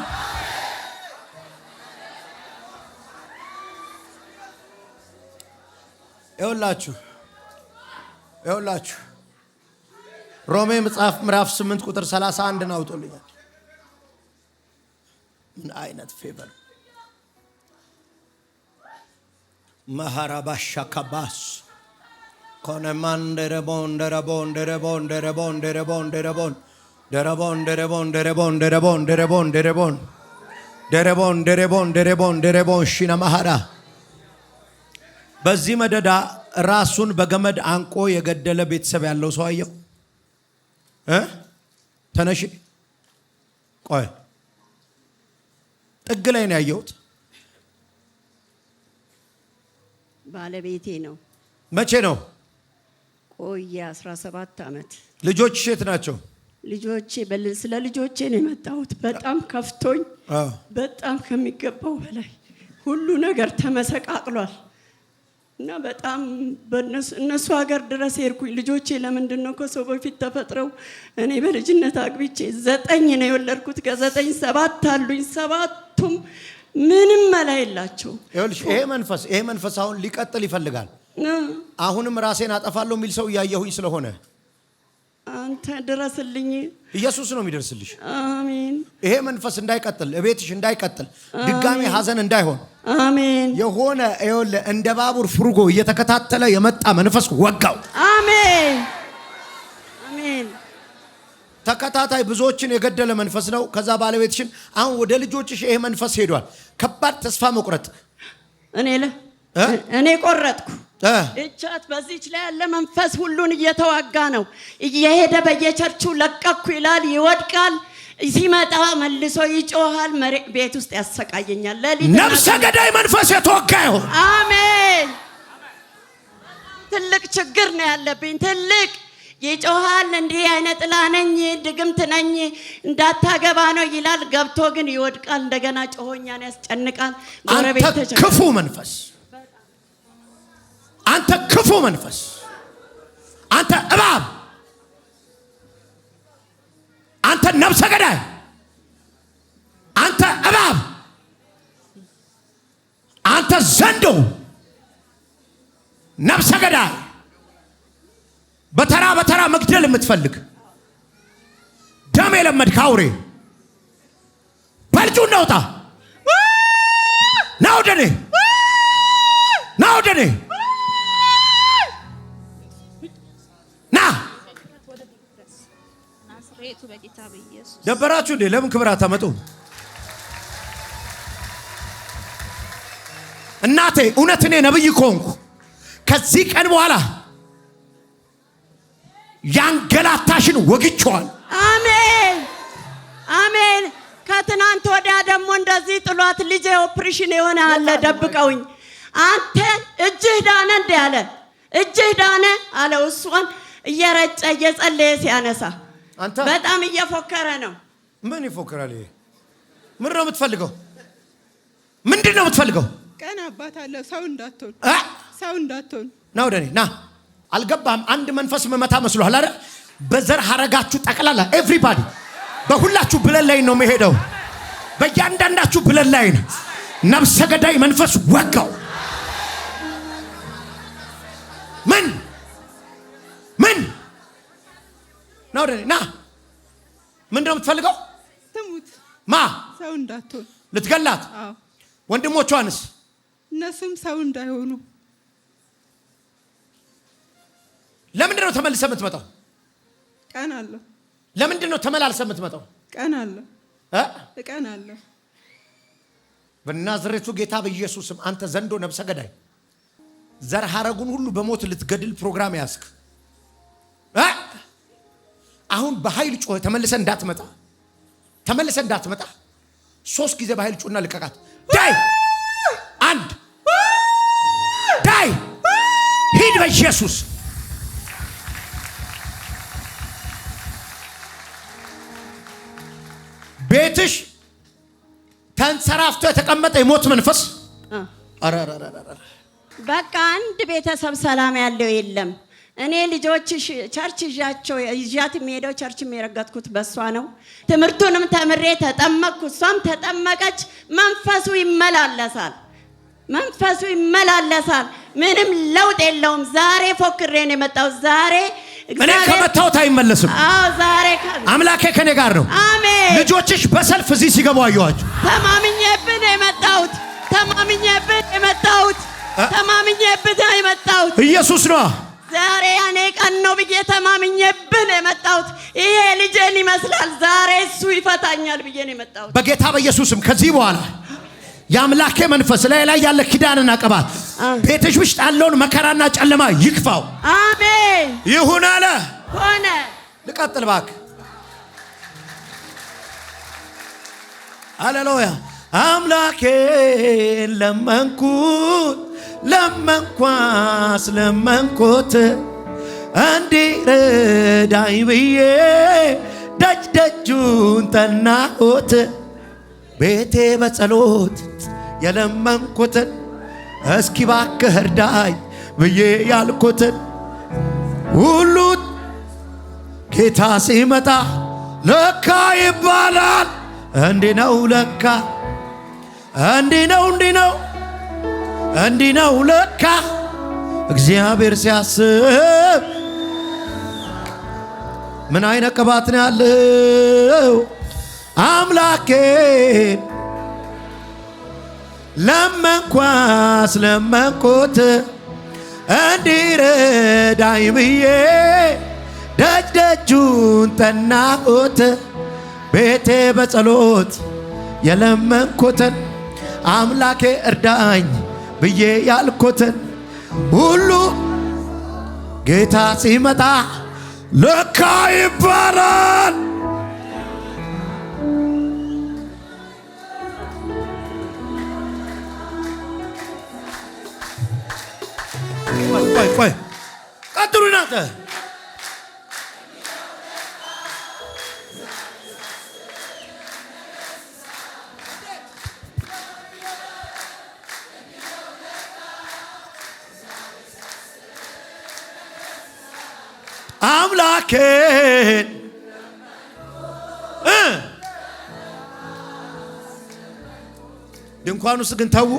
ይኸውላችሁ ሮሜ መጽሐፍ ምዕራፍ 8 ቁጥር 31 አውጦልኛል። ምን አይነት ፌቨር ማሃራባሻ ካባስ ኮነማን ደረቦን ደረቦን ደረቦን ደረቦን ደረቦን ደረቦን ደረቦን ደረቦን ደረቦን ደረቦን ደረቦን ደረቦን ደረቦን ደረቦን ደረቦን ደረቦን ሺና ማሃራ በዚህ መደዳ ራሱን በገመድ አንቆ የገደለ ቤተሰብ ያለው ሰው አየው። ተነሽ ቆይ ጥግ ላይ ነው ያየሁት። ባለቤቴ ነው። መቼ ነው? ቆየ 17 ዓመት። ልጆች ሴት ናቸው? ልጆቼ ስለ ልጆቼ ነው የመጣሁት። በጣም ከፍቶኝ በጣም ከሚገባው በላይ ሁሉ ነገር ተመሰቃቅሏል እና በጣም እነሱ ሀገር ድረስ ሄድኩኝ። ልጆቼ ለምንድን ነው ከሰው በፊት ተፈጥረው እኔ በልጅነት አግብቼ 9 ነው የወለድኩት። ከ9 7 አሉኝ። 7ቱም ምንም መላ የላቸው። ይኸውልሽ ይሄ መንፈስ አሁን ሊቀጥል ይፈልጋል። አሁንም ራሴን አጠፋለሁ የሚል ሰው እያየሁኝ ስለሆነ አንተ ድረስልኝ። ኢየሱስ ነው የሚደርስልሽ። አሜን። ይሄ መንፈስ እንዳይቀጥል፣ እቤትሽ እንዳይቀጥል፣ ድጋሚ ሐዘን እንዳይሆን አሜን። የሆነ ይኸውልህ እንደ ባቡር ፍርጎ እየተከታተለ የመጣ መንፈስ ወጋው። አሜን አሜን። ተከታታይ ብዙዎችን የገደለ መንፈስ ነው። ከዛ ባለቤትሽን አሁን ወደ ልጆችሽ ይሄ መንፈስ ሄዷል። ከባድ ተስፋ መቁረጥ እኔ ቆረጥኩ። እቻት በዚች ላይ ያለ መንፈስ ሁሉን እየተዋጋ ነው። እየሄደ በየቸርቹ ለቀኩ ይላል፣ ይወድቃል። ሲመጣ መልሶ ይጮሃል። ቤት ውስጥ ያሰቃየኛል። ለሊት ነፍሰ ገዳይ መንፈስ የተወጋ ይሁን። አሜን። ትልቅ ችግር ነው ያለብኝ። ትልቅ ይጮሃል። እንዲህ አይነት ጥላ ነኝ፣ ድግምት ነኝ፣ እንዳታገባ ነው ይላል። ገብቶ ግን ይወድቃል። እንደገና ጮሆኛን ያስጨንቃል። አንተ ክፉ መንፈስ፣ አንተ ክፉ መንፈስ፣ አንተ እባብ፣ አንተ ነፍሰ ገዳይ፣ አንተ እባብ፣ አንተ ዘንዶ፣ ነፍሰ ገዳይ፣ በተራ በተራ መግደል የምትፈልግ ደም የለመድክ አውሬ በልጁ እናውጣ። ና ወደኔ፣ ና ወደኔ፣ ና። ደበራችሁ እንዴ? ለምን ክብር አታመጡ? እናቴ እውነት እኔ ነብይ ከሆንኩ ከዚህ ቀን በኋላ ያንገላታሽን ወግቸዋል። አሜን አሜን። ከትናንት ወዲያ ደግሞ እንደዚህ ጥሏት ልጄ ኦፕሬሽን የሆነ አለ ደብቀውኝ። አንተ እጅህ ዳነ እንደ ያለ እጅህ ዳነ አለው። እሷን እየረጨ እየጸለየ ሲያነሳ አንተ በጣም እየፎከረ ነው። ምን ይፎክራል? ይሄ ምን ነው የምትፈልገው? ምንድን ነው የምትፈልገው? ቀን አባት አለ ሰው እንዳትሆን ና ወደኔ ና። አልገባም። አንድ መንፈስ መመታ መስሎሃል አይደል? በዘር ሐረጋችሁ ጠቅላላ ኤቭሪባዲ በሁላችሁ ብለን ላይ ነው የሚሄደው። በእያንዳንዳችሁ ብለን ላይ ነው። ነፍሰ ገዳይ መንፈስ ወጋው። ምን ና ወደኔ ና። ምንድነው የምትፈልገው? ትሙት። ማ ሰው እንዳትሆን ልትገላት? አዎ። ወንድሞቿንስ? እነሱም ሰው እንዳይሆኑ። ለምንድን ነው ተመልሰ የምትመጣው? ቀን አለ። ለምንድን ነው ተመላልሰ የምትመጣው? ቀን አለ። በናዝሬቱ ጌታ በኢየሱስም አንተ ዘንዶ ነብሰ ገዳይ ዘር ሐረጉን ሁሉ በሞት ልትገድል ፕሮግራም ያስክ አሁን በኃይል ጮህ ተመልሰ እንዳትመጣ 3 ጊዜ በኃይል ጮህና ልቀቃት ዳይ አንድ ዳይ ሂድ በኢየሱስ ቤትሽ ተንሰራፍቶ የተቀመጠ የሞት መንፈስ በቃ አንድ ቤተሰብ ሰላም ያለው የለም። እኔ ልጆችሽ ቸርች ይዣት የሚሄደው ቸርች የሚረገጥኩት በሷ ነው። ትምህርቱንም ተምሬ ተጠመቅኩ፣ እሷም ተጠመቀች። መንፈሱ ይመላለሳል። ምንም ለውጥ የለውም። ዛሬ ፎክሬ ነው የመጣው። ዛሬ እኔ ከመታውት አይመለስም። ዛሬ አምላኬ ከኔ ጋር ነው። አሜን። ልጆችሽ በሰልፍ እዚህ ሲገቡ አየኋቸው። ተማምኜብህ የመጣሁት ኢየሱስ ነው። ዛሬ ያኔ ቀን ነው ብዬ ተማምኜብህ ነው የመጣሁት። ይሄ ልጄን ይመስላል። ዛሬ እሱ ይፈታኛል ብዬ ነው የመጣሁት። በጌታ በኢየሱስም ከዚህ በኋላ የአምላኬ መንፈስ ላይ ያለ ኪዳንና ቅባት ቤትሽ ውስጥ ያለውን መከራና ጨለማ ይክፋው። አሜን። ይሁን አለ ሆነ። ልቀጥል እባክህ። ሃሌሉያ። አምላኬን ለመንኩት እንዲረዳኝ ብዬ ደጁን ጠናሁት። ቤቴ በጸሎት የለመንኩትን እስኪ ባክህ እርዳኝ ብዬ ያልኩትን ሁሉ ጌታ ሲመጣ ለካ ይባላል። እንዲህ ነው ለካ እንዲህ ነው ለካ እግዚአብሔር ሲያስብ ምን አይነት ቅባት ነው ያለው? አምላኬን ለመንኩት እንዲረዳኝ ብዬ ደጁን ጠናሁት። ቤቴ በጸሎት የለመንኩትን አምላኬ እርዳኝ ብዬ ያልኩትን ሁሉ ጌታ ሲመጣ ለካ ይባላል። ቆይ ቀጥሉ እናንተ። አምላኬን ድንኳን ውስጥ ግን ተዉ።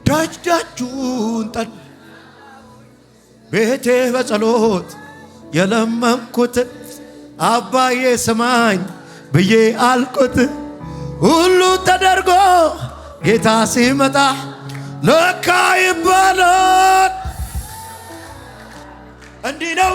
ደጁን ጠን ቤቴ በጸሎት የለመንኩት አባዬ ስማኝ ብዬ አልኩት። ሁሉ ተደርጎ ጌታ ሲመጣ ለካ ይባላል። እንዲህ ነው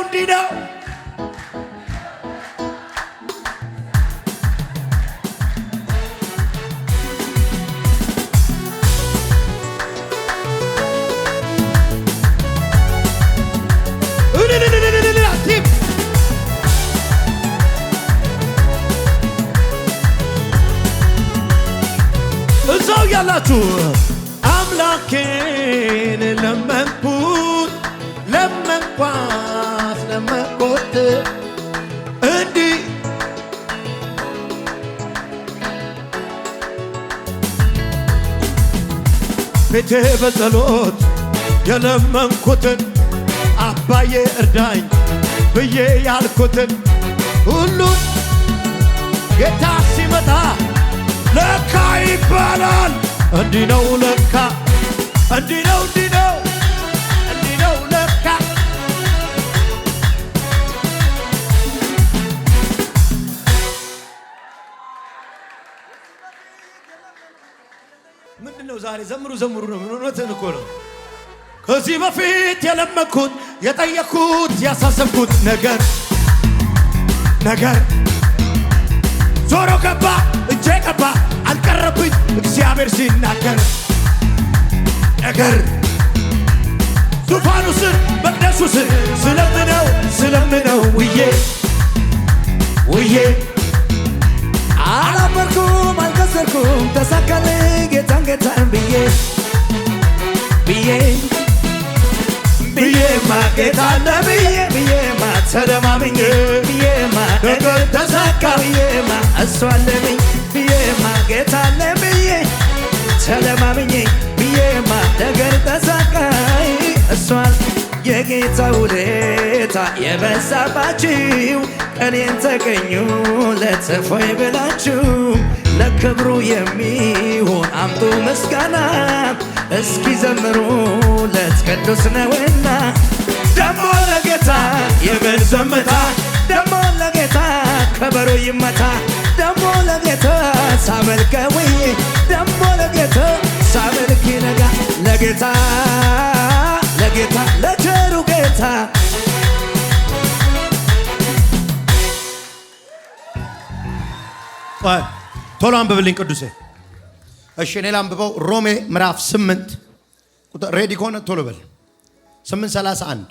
እዛው ያላችሁ አምላኬን ለመንኩት እንዲህ ቤቴ በጸሎት የለመንኩትን አባዬ እርዳኝ ብዬ ያልኩትን ሁሉ ጌታ ሲመጣ ለካ ይባላል። እንዲህ ነው ለካ እንዲህ ነው ለካ ምንድነው ዛሬ ዘምሩ ነው? እውነትን እኮ ነው። ከዚህ በፊት የለመንኩት የጠየቅኩት ያሳሰብኩት ነገር ዞሮ ገባ እጄ ገባ አልቀረብኝ እግዚአብሔር ሲናገር ነገር ዙፋኑ ስር መቅደሱ ስር ስለምነው ውዬ አላመንኩም አልከሰርኩም ተሳካልኝ ጌታን ብዬማ ጌታ አለ ብዬማ ተደማምኜ ብዬማ ነገር ተሳካ ብዬማ እሱ አለብኝ ብዬማ ጌታ አለ ብዬ ተደማምኜ ብዬማ ነገር ተሳካ እሱ አለ የጌታ ውለታ የበዛባችሁ ቀኔን ተገኙለት እፎይ ብላችሁ ለክብሩ የሚሆን አምጡ ምስጋና እስኪ ዘምሩለት ቅዱስ ነውና ደሞ ለጌታ የበል ዘመታ ደሞ ለጌታ ከበሮ ይመታ ደሞ ለጌታ ሳመልከውይ ደሞ ለጌታ ሳመልክ ነጋ ለጌታ ለቸሩ ጌታ ቶሎ አንብብልኝ ቅዱሴ። እሺ እኔ ላንብበው። ሮሜ ምዕራፍ 8 ቁጥር ሬዲ ከሆነ ቶሎ በል 8:31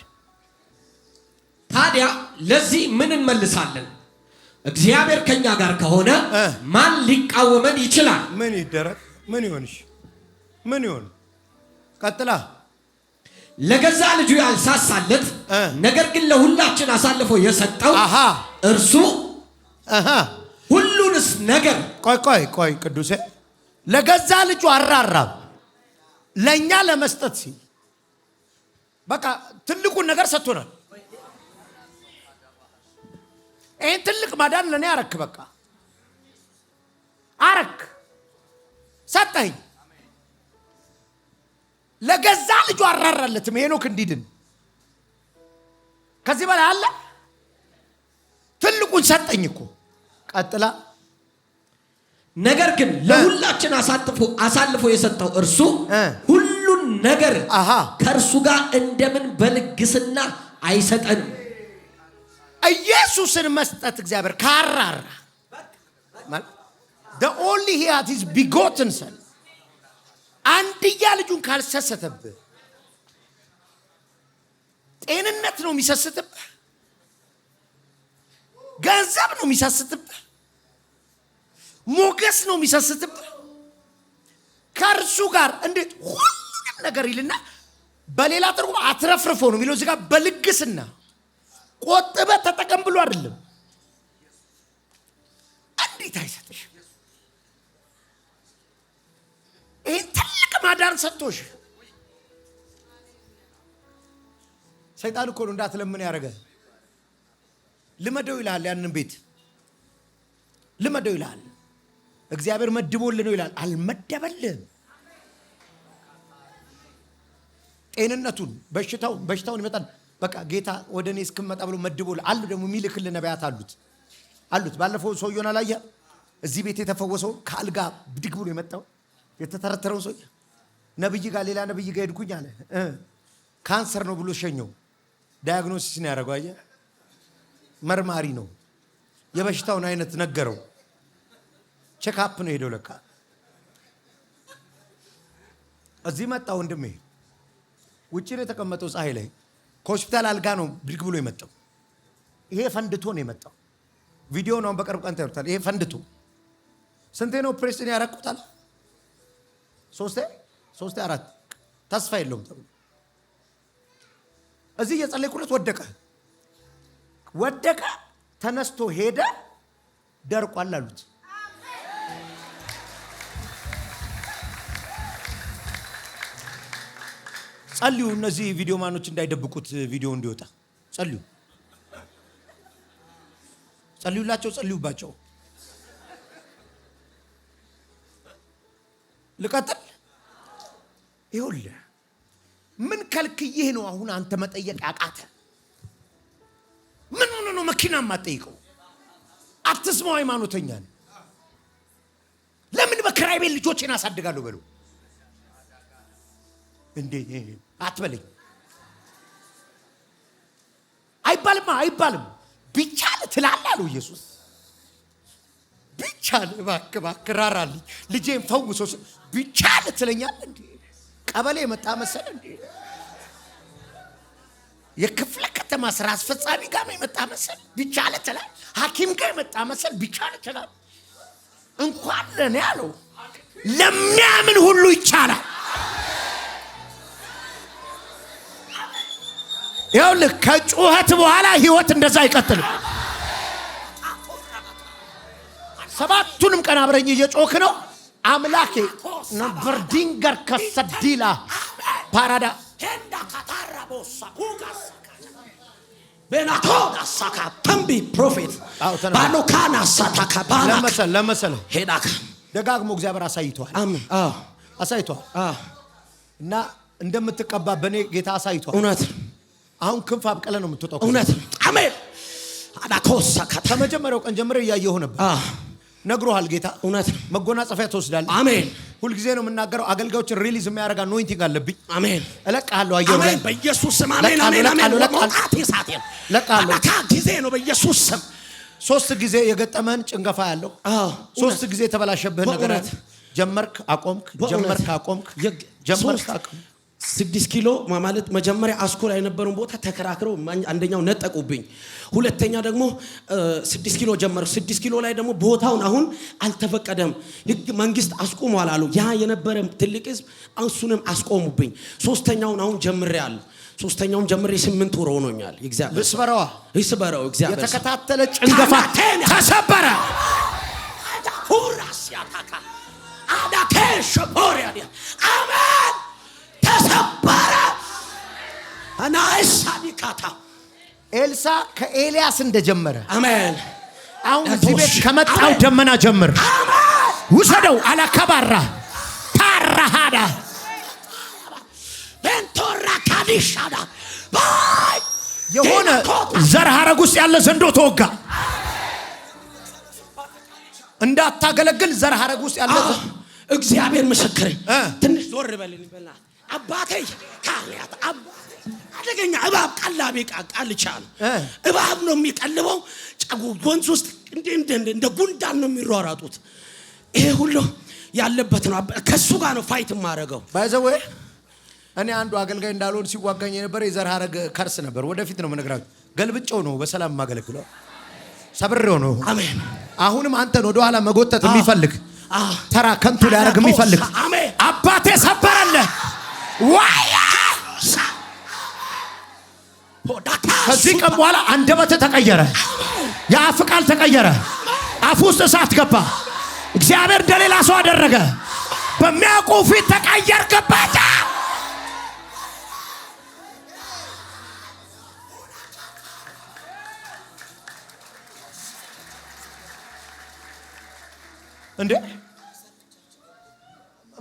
ታዲያ ለዚህ ምን እንመልሳለን? እግዚአብሔር ከኛ ጋር ከሆነ ማን ሊቃወመን ይችላል? ምን ይደረግ? ምን ይሆንሽ? ምን ይሆን? ቀጥላ ለገዛ ልጁ ያልሳሳለት ነገር ግን ለሁላችን አሳልፎ የሰጠው እርሱ ሁሉንስ ነገር ቆይ ቅዱሴ ለገዛ ልጁ አራራም ለኛ ለመስጠት ሲል በቃ ትልቁን ነገር ሰጥቶናል። ይሄን ትልቅ ማዳን ለኔ አረክ፣ በቃ አረክ፣ ሰጠኝ። ለገዛ ልጁ አራራለትም ሄኖክ እንዲድን ከዚህ በላይ አለ? ትልቁን ሰጠኝ እኮ። ቀጥላ ነገር ግን ለሁላችን አሳልፎ የሰጠው እርሱ ሁሉን ነገር ከእርሱ ጋር እንደምን በልግስና አይሰጠንም? ኢየሱስን መስጠት እግዚአብሔር ካራራ the only he had his begotten son አንድያ ልጁን ካልሰሰተብህ ጤንነት ነው የሚሰስትብህ፣ ገንዘብ ነው የሚሰስትብህ፣ ሞገስ ነው የሚሰስትብህ። ከእርሱ ጋር እንዴት ሁሉንም ነገር ይልና በሌላ ትርጉም አትረፍርፎ ነው የሚለው እዚህ ጋር በልግስና ቆጥበ ተጠቀም ብሎ አይደለም። እንዴት አይሰጥሽ? ይህን ትልቅ ማዳን ሰጥቶሽ ሰይጣን እኮ ነው እንዳትለምን ያደረገ። ልመደው ይልሃል፣ ያንን ቤት ልመደው ይልሃል። እግዚአብሔር መድቦልህ ነው ይላል። አልመደበልህም። ጤንነቱን በሽታውን ይመጣል። በቃ ጌታ ወደ እኔ እስክመጣ ብሎ መድቦልህ አሉ። ደግሞ የሚልክልህ ነቢያት አሉት። ባለፈው ሰውየውን አላየህ? እዚህ ቤት የተፈወሰው ከአልጋ ብድግ ብሎ የመጣው የተተረተረው ሰው ነብይ ጋር ሌላ ነብይ ጋር ሄድኩኝ አለ። ካንሰር ነው ብሎ ሸኘው። ዳያግኖሲስ ነው ያደረገው። አየህ፣ መርማሪ ነው። የበሽታውን አይነት ነገረው። ቼክአፕ ነው ሄደው። ለካ እዚህ መጣ ወንድሜ። ውጭ ነው የተቀመጠው ፀሐይ ላይ። ከሆስፒታል አልጋ ነው ብድግ ብሎ የመጣው። ይሄ ፈንድቶ ነው የመጣው። ቪዲዮ ነው በቅርብ ቀን ታዩታል። ይሄ ፈንድቶ ስንቴ ነው ኦፕሬሽን ያረቁታል? ሶስቴ አራት ተስፋ የለውም ተብሎ እዚህ እየጸለይኩለት ወደቀ። ተነስቶ ሄደ። ደርቋል አሉት። ጸልዩ። እነዚህ ቪዲዮ ማኖች እንዳይደብቁት ቪዲዮ እንዲወጣ ጸልዩባቸው። ልቀጥል። ይኸውልህ ምን ከልክዬህ ነው አሁን አንተ መጠየቅ ያቃተ? ምን ሆነ ነው መኪና የማትጠይቀው? አትስማው፣ ሃይማኖተኛ ነህ። ለምን በክራይ ቤት ልጆቼን አሳድጋለሁ በሉ እንዴ አትበለኝ። አይባልም። ቢቻል ትላለህ አለው ኢየሱስ። ቢቻል እባክህ ራራልኝ ልጄን ፈውሶ ቢቻል ትለኛለህ እንዴ? ቀበሌ መጣ መሰለ እንዴ? የክፍለ ከተማ ስራ አስፈጻሚ ጋር መጣ መሰለ ቢቻል ትላለህ? ሐኪም ጋር መጣ መሰለ ቢቻል ትላለህ? እንኳን ለኔ ያለው ለሚያምን ሁሉ ይቻላል። ይኸውልህ ከጩኸት በኋላ ህይወት እንደዛ አይቀጥልም። ሰባቱንም ቀን አብረኝ እየጮክ ነው። አምላኬ ነበር ዲንገር ከሰዲላ ፓራዳ ሄንዳ ካታራቦሳ ኩጋስ ቤናኮና ሳካ ተንቢ ፕሮፌት ባኖካና ሳታካ ባና ለመሰለ ሄዳካ ደጋግሞ እግዚአብሔር አሳይቷል። አሜን። አሳይቷል እና እንደምትቀባ በኔ ጌታ አሳይቷል። እውነት አሁን ክንፍ አብቀለ ነው የምትወጣው። እውነት አሜን። አዳኮሳ ካታ ከመጀመሪያው ቀን ጀምሬ እያየሁ ነበር። ነግሮሃል ጌታ። እውነት መጎናጸፊያ ትወስዳለህ። አሜን። ሁል ጊዜ ነው የምናገረው። አገልጋዮችን ሪሊዝ የሚያደርግ አኖይንቲንግ አለብኝ። አሜን። እለቅሃለሁ። አየሩ ላይ በኢየሱስ ስም አሜን። አሜን። አሜን። ለቃት ይሳተን እለቅሃለሁ። ጊዜ ነው በኢየሱስ ስም። 3 ጊዜ የገጠመን ጭንገፋ ያለው 3 ጊዜ የተበላሸብህ ነገር አለ። ጀመርክ አቆምክ፣ ጀመርክ አቆምክ፣ ጀመርክ አቆምክ። 6 ኪሎ ማለት መጀመሪያ አስኮ ላይ የነበረውን ቦታ ተከራክረው አንደኛው ነጠቁብኝ። ሁለተኛ ደግሞ 6 ኪሎ ጀመሩ። 6 ኪሎ ላይ ደግሞ ቦታውን አሁን አልተፈቀደም፣ ህግ መንግስት አስቆሟል አሉ። ያ የነበረ ትልቅ ህዝብ እሱንም አስቆሙብኝ። ሶስተኛውን አሁን ጀምሬያለሁ። ሶስተኛውን ጀምሬ 8 ወር ሆኖኛል። እግዚአብሔር ይስበረው። እግዚአብሔር የተከታተለ ጭንገፋ ተሰበረ። ሁራስ ያታካ አዳከሽ ፖሪያ አሜን። ተሰበረ። አናይሳኒካታ ኤልሳ ከኤልያስ እንደጀመረ አሜን። አሁን እዚህ ቤት ከመጣው ደመና ጀምር። ውሰደው አላከባራ ታራሃዳ ቬንቶራ ካዲሻዳ ባይ የሆነ ዘር ሐረግ ውስጥ ያለ ዘንዶ ተወጋ። እንዳታገለግል ዘር ሐረግ ውስጥ ያለ እግዚአብሔር ምስክሬ። ትንሽ ዞር በልን ይበላ አባቴ ካሊያት አባቴ አደገኛ እባብ ቀላቢ ቃልቻል እባብ ነው የሚቀልበው። ወንዝ ውስጥ እንደ ጉንዳን ነው የሚሯሯጡት። ይሄ ሁሉ ያለበት ነው። ከሱ ጋር ነው ፋይት ማረገው። ባይዘው እኔ አንዱ አገልጋይ እንዳልሆን ሲዋጋኝ የነበረ የዘር ሐረግ ከርስ ነበር። ወደፊት ነው መነግራችሁ። ገልብጨው ነው በሰላም ማገለግለው ሰብሬው ነው። አሜን። አሁንም አንተን ወደ ኋላ መጎተት የሚፈልግ ተራ ከንቱ ሊያደርግ የሚፈልግ አባቴ ሰበረልህ። ዋያ ከዚህ ቀን በኋላ አንደበትህ ተቀየረ። የአፍ ቃል ተቀየረ። አፍ ውስጥ እሳት ገባ። እግዚአብሔር እንደሌላ ሰው አደረገ። በሚያውቁ ፊት ተቀየርክበት። እንዴ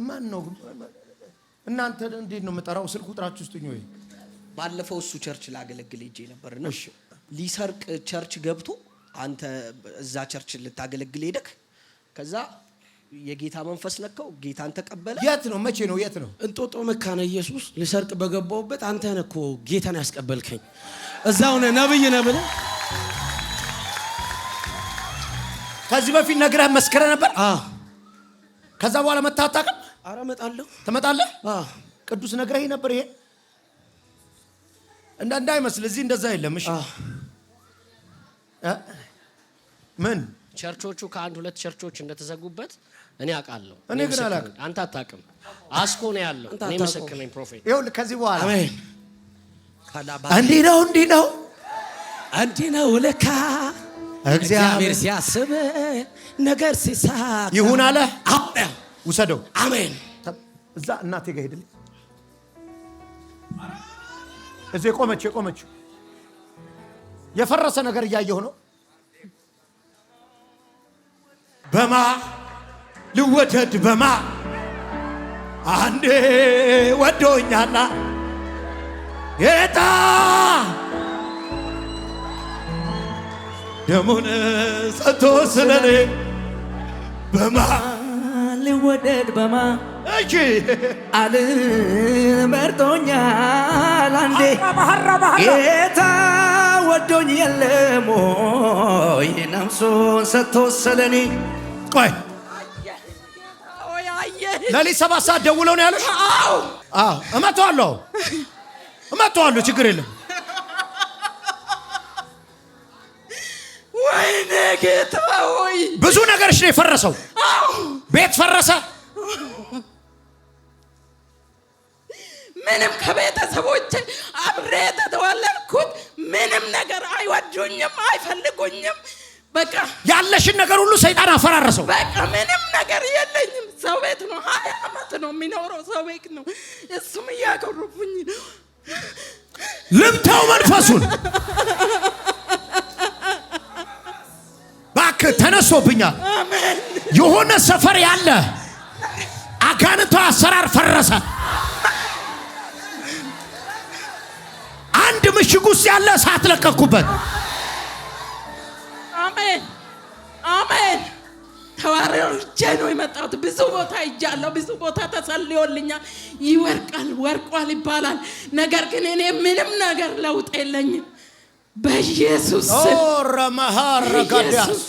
ማን ነው እናንተ እንዴት ነው የምጠራው? ስልክ ቁጥራችሁ ውስጥኝ ወይ? ባለፈው እሱ ቸርች ላገለግል ሄጄ ነበርና ሊሰርቅ ቸርች ገብቶ አንተ እዛ ቸርች ልታገለግል ሄደክ ከዛ የጌታ መንፈስ ነካው። ጌታን ተቀበለ። የት ነው? መቼ ነው? የት ነው? እንጦጦ መካነ ኢየሱስ ልሰርቅ በገባውበት አንተ ነህ እኮ ጌታን ያስቀበልከኝ። እዛው ነህ ነብይ ነህ ብለህ ከዚህ በፊት ነግረህ መስከረ ነበር። ከዛ በኋላ መተህ አታውቅም? ኧረ እመጣለሁ። ትመጣለህ? ቅዱስ ነግረህ ነበር። ይሄ እንዳይመስል እዚህ እንደዛ የለም። እሺ ምን ቸርቾቹ ከአንድ ሁለት ቸርቾች እንደተዘጉበት እኔ አውቃለሁ። እኔ ግን አላውቅም። አንተ አታውቅም። አስኮ ነው ያለው። እኔ ምስክር ነኝ። ፕሮፌት ይኸውልህ ከዚህ በኋላ አሜን። እንዲህ ነው እንዲህ ነው ለካ እግዚአብሔር ሲያስብ ነገር ሲሳካ ይሁን አለ። ውሰደው። አሜን። እዛ እናቴ ጋር ሄድልኝ። እዚህ የቆመችው የፈረሰ ነገር እያየሁ ነው። በማ ልወደድ በማ አንዴ ወዶኛላ ጌታ ደሙን ሰጥቶ ስለኔ በማ ልወደድ በማ እሺ አልመርጦኛል አንዴ ጌታ ወዶኝ የለም ወይ ነፍሱን ሰጥቶ ስለኔ ቆይ ለሊት 7 ሰዓት ደውለው ነው ያለሽ? አዎ እመጣለሁ ችግር የለም። ወይኔ ጌታ ሆይ ብዙ ነገርሽ ነው የፈረሰው። ቤት ፈረሰ። ምንም ከቤተሰቦቼ አብሬ ተወለድኩት። ምንም ነገር አይወዱኝም፣ አይፈልጉኝም። በቃ ያለሽን ነገር ሁሉ ሰይጣን አፈራረሰው። በቃ ምንም ነገር የለኝም። ሰው ቤት ነው 20 ዓመት ነው የሚኖረው። ሰው ቤት ነው። እሱም እያቀሩብኝ ነው። ልምታው መንፈሱን ባክ ተነሶብኛል። የሆነ ሰፈር ያለ አጋንንቱ አሰራር ፈረሰ። አንድ ምሽግ ውስጥ ያለ እሳት ለቀኩበት። አሜን። ተዋርጄ ነው የመጣሁት። ብዙ ቦታ ሄጃለሁ። ብዙ ቦታ ተሰልዮልኛል። ወርቋል ይባላል። ነገር ግን እኔ ምንም ነገር ለውጥ የለኝም። በኢየሱስ ረመሃር ጋዲያስ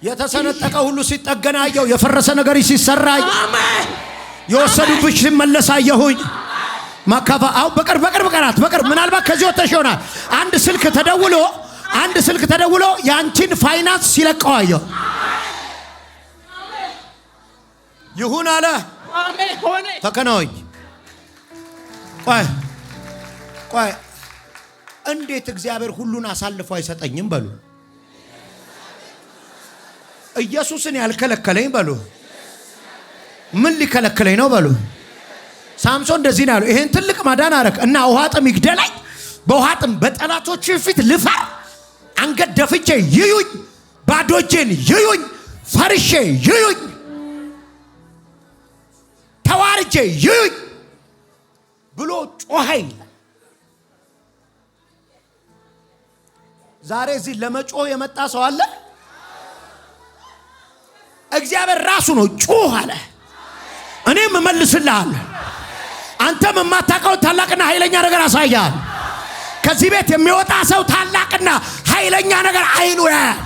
የተሰነጠቀ ሁሉ ሲጠገናየው፣ የፈረሰ ነገር ሲሰራይ፣ የወሰዱብሽ ሲመለስ አየሁኝ። ማካፋ አሁን በቅርብ ቀናት ምናልባት ከዚህ ወጥተሽ ይሆናል። አንድ ስልክ ተደውሎ ያንቺን ፋይናንስ ሲለቀው አየሁ። ይሁን አለ። አሜን ሆነ። ተከናወኝ። ቆይ እንዴት እግዚአብሔር ሁሉን አሳልፎ አይሰጠኝም በሉ። ኢየሱስን ያልከለከለኝ በሉ። ምን ሊከለክለኝ ነው በሉ። ሳምሶን እንደዚህ ነው ያለው። ይሄን ትልቅ ማዳን አረክ እና ውሃ ጥም ይግደለኝ፣ በውሃ ጥም በጠላቶች ፊት ልፈር፣ አንገት ደፍቼ ይዩኝ፣ ባዶ እጄን ይዩኝ፣ ፈርሼ ይዩኝ፣ ተዋርጄ ይዩኝ ብሎ ጮኸኝ። ዛሬ እዚህ ለመጮህ የመጣ ሰው አለ? እግዚአብሔር ራሱ ነው ጮህ አለ። እኔም እመልስልሃለሁ። አንተም የማታውቀው ታላቅና ኃይለኛ ነገር አሳያል። ከዚህ ቤት የሚወጣ ሰው ታላቅና ኃይለኛ ነገር አይኑ ያያል።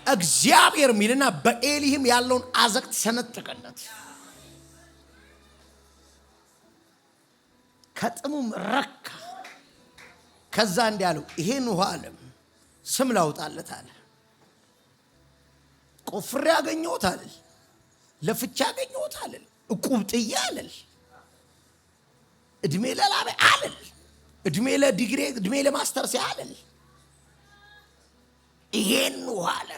እግዚአብሔር ሚልና በኤሊህም ያለውን አዘቅት ሰነጠቀለት። ከጥሙም ረካ። ከዛ እንዲህ አለው፣ ይሄን ውሃ አለም ስም ላውጣለት አለ። ቆፍሬ ያገኘሁት አለ፣ ለፍቻ ያገኘሁት አለ፣ እቁብጥያ አለ፣ እድሜ ለላቤ አለ፣ እድሜ ለዲግሪ፣ እድሜ ለማስተርስ አለ። ይሄን ውሃ አለ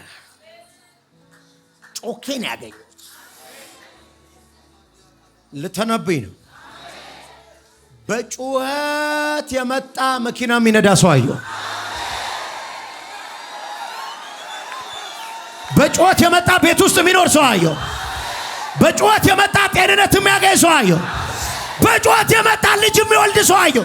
ጮኬን ያገኘሁት። ልተነብይ ነው። በጩኸት የመጣ መኪና የሚነዳ ሰው አየሁ። በጩኸት የመጣ ቤት ውስጥ የሚኖር ሰው አየሁ። በጩኸት የመጣ ጤንነት የሚያገኝ ሰው አየሁ። በጩኸት የመጣ ልጅ የሚወልድ ሰው አየሁ።